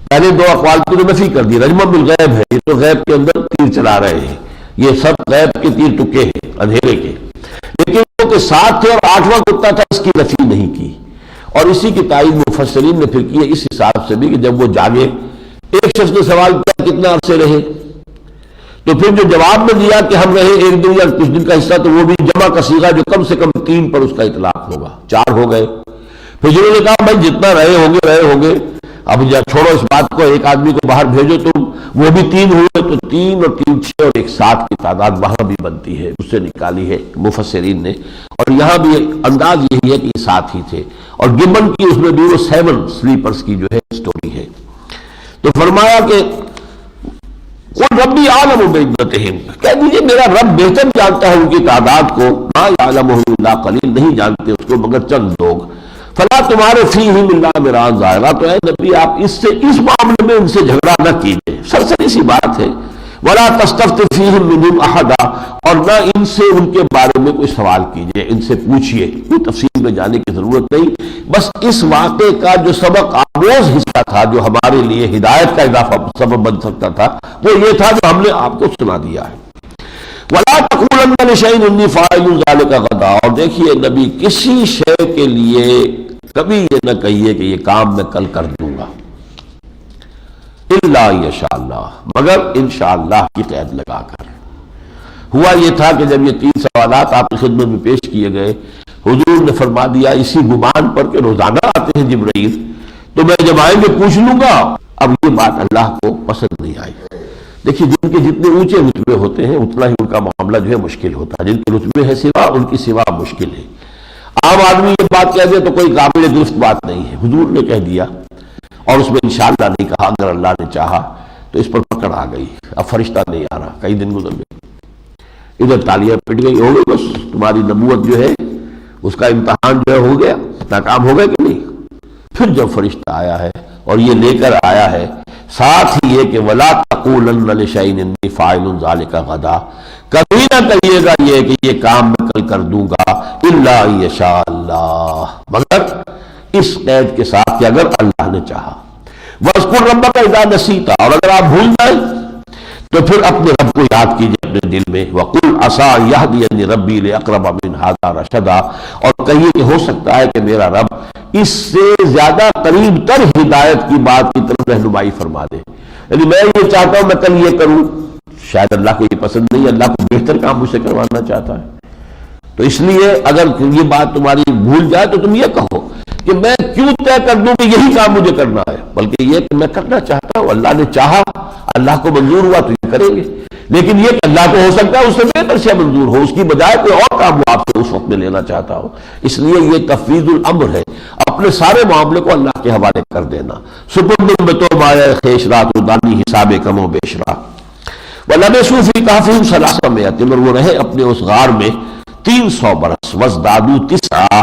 پہلے 2 اقوال کی تو نفی کر دی، رجمم بالغیب ہے، یہ تو غیب کے اندر تیر چلا رہے ہیں، یہ سب غیب کے تیر تکے ہیں اندھیرے کے، لیکن وہ کہ 7 تھے اور 8واں کتا تھا، اس کی نفی نہیں کی۔ اور اسی کی تائید مفسرین نے پھر کی ہے اس حساب سے بھی کہ جب وہ جاگے، ایک شخص نے سوال کیا کتنا عرصے رہے، تو پھر جو جواب میں دیا کہ ہم رہے 1 دن یا کچھ دن کا حصہ، تو وہ بھی جمع کا صیغہ جو کم سے کم 3 پر اس کا اطلاق ہوگا، 4 ہو گئے۔ پھر جنہوں نے کہا بھائی جتنا رہے ہوں گے، اب چھوڑو اس بات کو، ایک آدمی کو باہر بھیجو تم، وہ بھی 3 ہوئے، تو 3 اور 3 6 اور 1 7 کی تعداد وہاں بھی بنتی ہے، اس سے نکالی ہے مفسرین نے۔ اور یہاں بھی انداز یہی ہے کہ یہ 7 ہی تھے، اور گبن کی اس میں بھی وہ 7 سلیپرز کی جو ہے سٹوری ہے۔ تو فرمایا کہ قُلْ رَبِّي أَعْلَمُ بِعِدَّتِهِمْ، کہہ دیجئے میرا رب بہتر جانتا ہے ان کی تعداد کو، مَا يَعْلَمُهُ إِلَّا قَلِيلٌ، نہیں جانتے اس کو مگر چند لوگ۔ فلا تمہارے فیہم الا مران ظاہرہ، تو اے نبی آپ اس معاملے میں ان سے جھگڑا نہ کیجئے، سرسری سی بات ہے۔ ولا تستفت فیہم منہم احدا، اور نہ ان سے ان کے بارے میں کوئی سوال کیجئے، ان سے پوچھئے، کوئی تفصیل میں جانے کی ضرورت نہیں۔ بس اس واقعے کا جو سبق آموز حصہ تھا، جو ہمارے لیے ہدایت کا اضافہ سبب بن سکتا تھا، وہ یہ تھا جو ہم نے آپ کو سنا دیا ہے۔ وَلَا تَقُولَنَّ لِشَيْءٍ إِنِّي فَاعِلٌ ذَلِكَ غَدًا، اور دیکھیے نبی کسی شے کے لیے کبھی یہ نہ کہیے کہ یہ کام میں کل کر دوں گا، الا یشاء اللہ، مگر انشاءاللہ کی قید لگا کر۔ ہوا یہ تھا کہ جب یہ 3 سوالات آپ کی خدمت میں پیش کیے گئے، حضور نے فرما دیا اسی گمان پر کہ روزانہ آتے ہیں جبرائیل، تو میں جب آئیں گے پوچھ لوں گا۔ اب یہ بات اللہ کو پسند نہیں آئی، دیکھیے جن کے جتنے اونچے رتبے ہوتے ہیں اتنا ہی ان کا معاملہ جو ہے مشکل ہوتا ہے، جن کے رتبے ہے سوا ان کی سوا مشکل ہے۔ عام آدمی یہ بات کہہ دے تو کوئی قابل درست بات نہیں ہے، حضور نے کہہ دیا اور اس میں انشاءاللہ نہیں کہا، اگر اللہ نے چاہا تو اس پر پکڑ آ گئی، اب فرشتہ نہیں آ رہا، کئی دن گزر گئے، ادھر تالیاں پٹ گئی، ہو گئی بس تمہاری نبوت جو ہے اس کا امتحان جو ہے ہو گیا، ناکام ہو گئے کہ نہیں؟ پھر جب فرشتہ آیا ہے اور یہ لے کر آیا ہے ساتھ ہی یہ کہ وَلَا تَقُولَنَّ لِشَيْءٍ إِنِّي فَاعِلٌ ذَلِكَ غَدًا، کبھی نہ کہیے گا یہ کہ یہ کام میں کل کر دوں گا، إِلَّا أَن يَشَاءَ اللَّهُ، مگر اس قید کے ساتھ کہ اگر اللہ نے چاہا۔ وَاذْكُرْ رَبَّكَ إِذَا نَسِيتَ، اور اگر آپ بھول جائیں تو پھر اپنے رب کو یاد کیجئے اپنے دل میں، وَقُلْ عَسَىٰ أَن يَهْدِيَنِي رَبِّي لِأَقْرَبَ مِنْ هَٰذَا رَشَدًا، اور کہیے کہ ہو سکتا ہے کہ میرا رب اس سے زیادہ قریب تر ہدایت کی بات کی طرف رہنمائی فرما دے، یعنی میں یہ چاہتا ہوں میں کل یہ کروں، شاید اللہ کو یہ پسند نہیں، اللہ کو بہتر کام مجھ سے کروانا چاہتا ہے، تو اس لیے اگر یہ بات تمہاری بھول جائے تو تم یہ کہو کہ میں کیوں طے کر دوں کہ یہی کام مجھے کرنا ہے، بلکہ یہ کہ میں کرنا چاہتا ہوں، اللہ نے چاہا، اللہ کو منظور ہوا تو یہ کریں گے، لیکن یہ کہ اللہ کو ہو سکتا ہے اس سے بہتر سے منظور ہو، اس کی بجائے کوئی اور کام وہ آپ سے اس وقت میں لینا چاہتا ہو، اس لیے یہ تفویض الامر ہے، اپنے سارے معاملے کو اللہ کے حوالے کر دینا۔ سپرد میں تو مایا خیش رات دانی حساب کم و بیش رات وَلَبِثُوا فِي كَهْفِهِمْ ثَلَاثَ مِائَةٍ، اور وہ رہے اپنے اس غار میں 300 برس، وَازْدَادُوا تِسْعًا،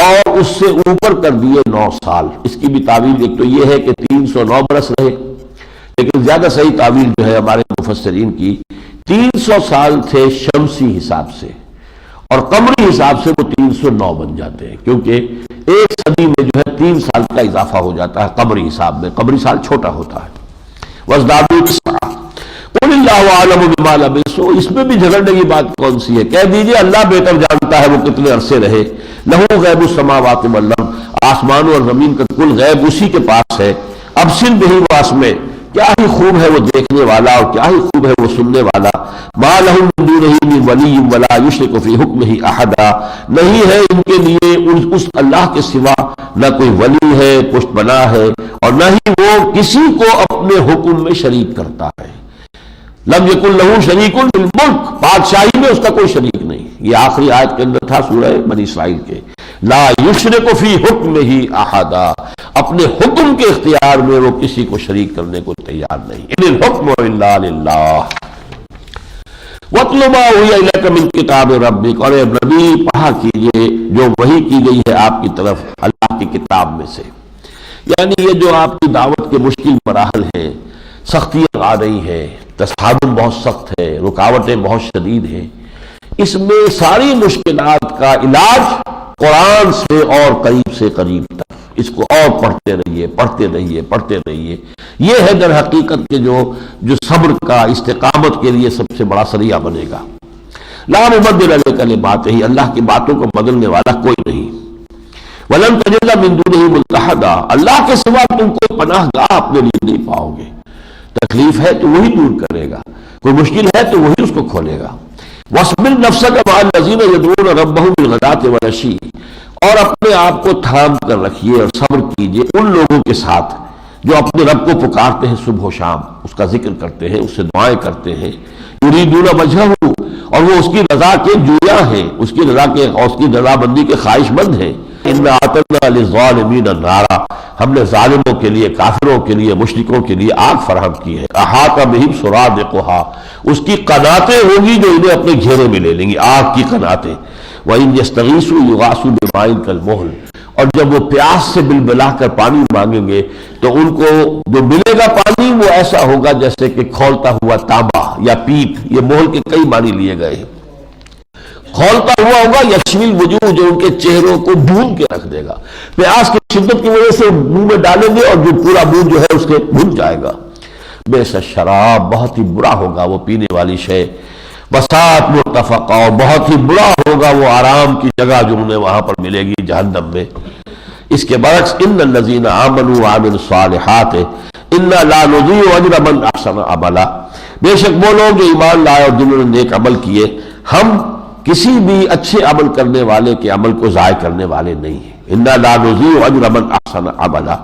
اور اس سے اوپر کر دیے 9 سال۔ اس کی بھی تعویل ایک تو یہ ہے کہ 309 برس رہے، لیکن زیادہ صحیح تعویل جو ہے ہمارے مفسرین کی 300 سال تھے شمسی حساب سے، اور قمری حساب سے وہ 309 بن جاتے ہیں، کیونکہ ایک صدی میں جو ہے 3 سال کا اضافہ ہو جاتا ہے قمری حساب میں، قمری سال چھوٹا ہوتا ہے۔ وَازْدَادُوا تِسْعًا قُلِ اللَّهُ أَعْلَمُ بِمَا لَبِثُوا، اس میں بھی جھگڑنے کی بات کون سی ہے؟ کہہ دیجئے اللہ بہتر جانتا ہے وہ کتنے عرصے رہے، لَهُ غَيْبُ السَّمَاوَاتِ وَالْأَرْضِ، آسمانوں اور زمین کا کل غیب اسی کے پاس ہے۔ أَبْصِرْ بِهِ وَأَسْمِعْ، کیا ہی خوب ہے وہ دیکھنے والا اور کیا ہی خوب ہے وہ سننے والا۔ مَا لَهُم مِّن دُونِهِ مِن وَلِيٍّ وَلَا يُشْرِكُ فِي حُكْمِهِ أَحَدًا، نہیں ہے ان کے لیے اس اللہ کے سوا نہ کوئی ولی ہے، پشت بنا ہے، اور نہ ہی وہ کسی کو اپنے حکم میں شریک کرتا ہے۔ لم یکن لہ شریک فی الملک، بادشاہی میں اس کا کوئی شریک نہیں، یہ آخری آیت کے اندر تھا سورہ بنی اسرائیل کے، لا یشرک فی حکمہ احدا، اپنے حکم کے اختیار میں وہ کسی کو شریک کرنے کو تیار نہیں۔ ان الحکم الا للہ۔ وَاتْلُ مَا أُوحِیَ إِلَیْکَ مِن کتاب ربک، اور اے نبی پڑھا کیجئے جو وحی کی گئی ہے آپ کی طرف اللہ کی کتاب میں سے، یعنی یہ جو آپ کی دعوت کے مشکل مراحل ہیں، سختیاں آ رہی ہیں، تصادم بہت سخت ہے، رکاوٹیں بہت شدید ہیں، اس میں ساری مشکلات کا علاج قرآن سے اور قریب سے قریب تک، اس کو اور پڑھتے رہیے پڑھتے رہیے پڑھتے رہیے، یہ ہے در حقیقت کے جو صبر کا استقامت کے لیے سب سے بڑا ذریعہ بنے گا۔ لا مبدل لکلماتہ، اللہ کی باتوں کو بدلنے والا کوئی نہیں۔ ولن تجد من دونہ ملتحدا، اللہ کے سوا تم کوئی پناہ گاہ اپنے لیے نہیں پاؤ گے، تکلیف ہے تو وہی دور کرے گا، کوئی مشکل ہے تو وہی اس کو کھولے گا۔ وَاصْبِرْ نَفْسَكَ مَعَ الَّذِينَ يَدْعُونَ رَبَّهُمْ بِالْغَدَاةِ وَالْعَشِيِّ، اور اپنے آپ کو تھام کر رکھیے اور صبر کیجئے ان لوگوں کے ساتھ جو اپنے رب کو پکارتے ہیں صبح و شام، اس کا ذکر کرتے ہیں، اس سے دعائیں کرتے ہیں، یریدون وجہہ، اور وہ اس کی رضا کے جویاں ہیں، اس کی رضا کے اور اس کی رضا بندی کے خواہش مند ہیں۔ اِنَّا أَعْتَدْنَا لِلظَّالِمِينَ نَارًا، ہم نے ظالموں کے لیے، کافروں کے لیے، مشرکوں کے لیے آگ فراہم کی ہے۔ احاط بہم سرادقها، اس کی قناتیں ہوں گی جو انہیں اپنے گھیرے میں لے لیں گی، آگ کی قناتیں۔ وَإِن يَسْتَغِيثُوا يُغَاثُوا بِمَاءٍ كَالْمُهْلِ، اور جب وہ پیاس سے بلبلا کر پانی مانگیں گے تو ان کو جو ملے گا پانی وہ ایسا ہوگا جیسے کہ کھولتا ہوا تانبا یا پیپ، یہ مہل کے کئی معنی لیے گئے ہیں، کھولتا ہوا ہوگا، یشوی الوجوہ، جو ان کے چہروں کو بھون کے رکھ دے گا، پیاس کی شدت کی وجہ سے منہ میں ڈالیں گے اور جو پورا منہ جو ہے اس کے بھون جائے گا۔ بئس الشراب، بہت ہی برا ہوگا وہ پینے والی شے، وساءت مرتفقا، اور بہت ہی برا ہوگا وہ آرام کی جگہ جو انہیں وہاں پر ملے گی جہنم میں۔ اس کے برعکس ان الذین آمنوا وعملوا الصالحات انا لا نضيع اجر من احسن عملا، بے شک وہ لوگ جو ایمان لائے اور جنہوں نے نیک عمل کیے، ہم کسی بھی اچھے عمل کرنے والے کے عمل کو ضائع کرنے والے نہیں ہیں۔ انا لا نضيع اجر من احسن احسن عملا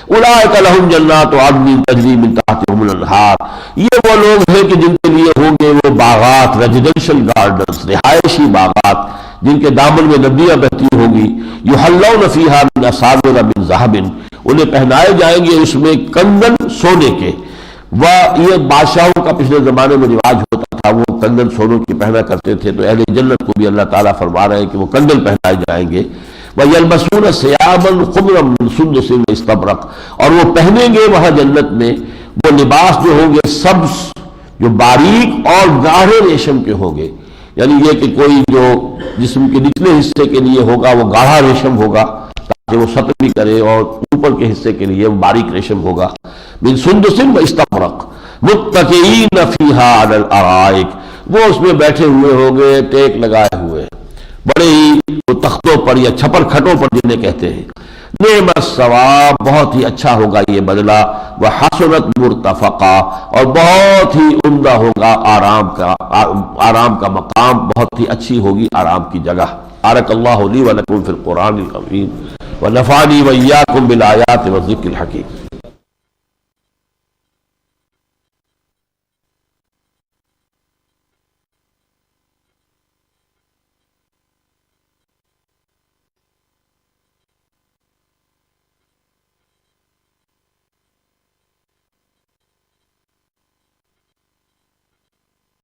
اولئک لہم جنات عدن تجری من تحتہم الانہار، یہ وہ لوگ ہیں کہ جن کے لیے ہوں گے وہ باغات، ریزیڈینشل گارڈنز، رہائشی باغات جن کے دامن میں ندیاں بہتی ہوں گی، یحلون فیہا من اساور من ذہب، انہیں پہنائے جائیں گے اس میں کنگن سونے کے، یہ بادشاہوں کا پچھلے زمانے میں رواج ہوتا تھا، وہ کنگن سونوں کی پہنا کرتے تھے، تو اہل جنت کو بھی اللہ تعالیٰ فرما رہے ہیں کہ وہ کنگن پہنائے جائیں گے، وَيَلْبَسُونَ ثِيَابًا خُضْرًا مِّن سُندُسٍ وَإِسْتَبْرَقٍ، اور وہ پہنیں گے وہاں جنت میں وہ لباس جو ہوں گے سبز، جو باریک اور گاڑھے ریشم کے ہوں گے، یعنی یہ کہ کوئی جو جسم کے نچلے حصے کے لیے ہوگا وہ گاڑھا ریشم ہوگا تاکہ وہ سطر بھی کرے، اور اوپر کے حصے کے لیے وہ باریک ریشم ہوگا، من سندس و استبرق متکئین فیہا علی الارائک، وہ اس میں بیٹھے ہوئے ہوں گے ٹیک لگائے ہوئے بڑے ہی وہ تختوں پر یا چھپر کھٹوں پر جنہیں کہتے ہیں، نعم الثواب، بہت ہی اچھا ہوگا یہ بدلہ، وحسنت مرتفقا، اور بہت ہی عمدہ ہوگا آرام کا مقام، بہت ہی اچھی ہوگی آرام کی جگہ۔ بارک اللہ لی و لکم فی القرآن العظیم ونفعنی وإیاکم بالآیات والذکر الحکیم۔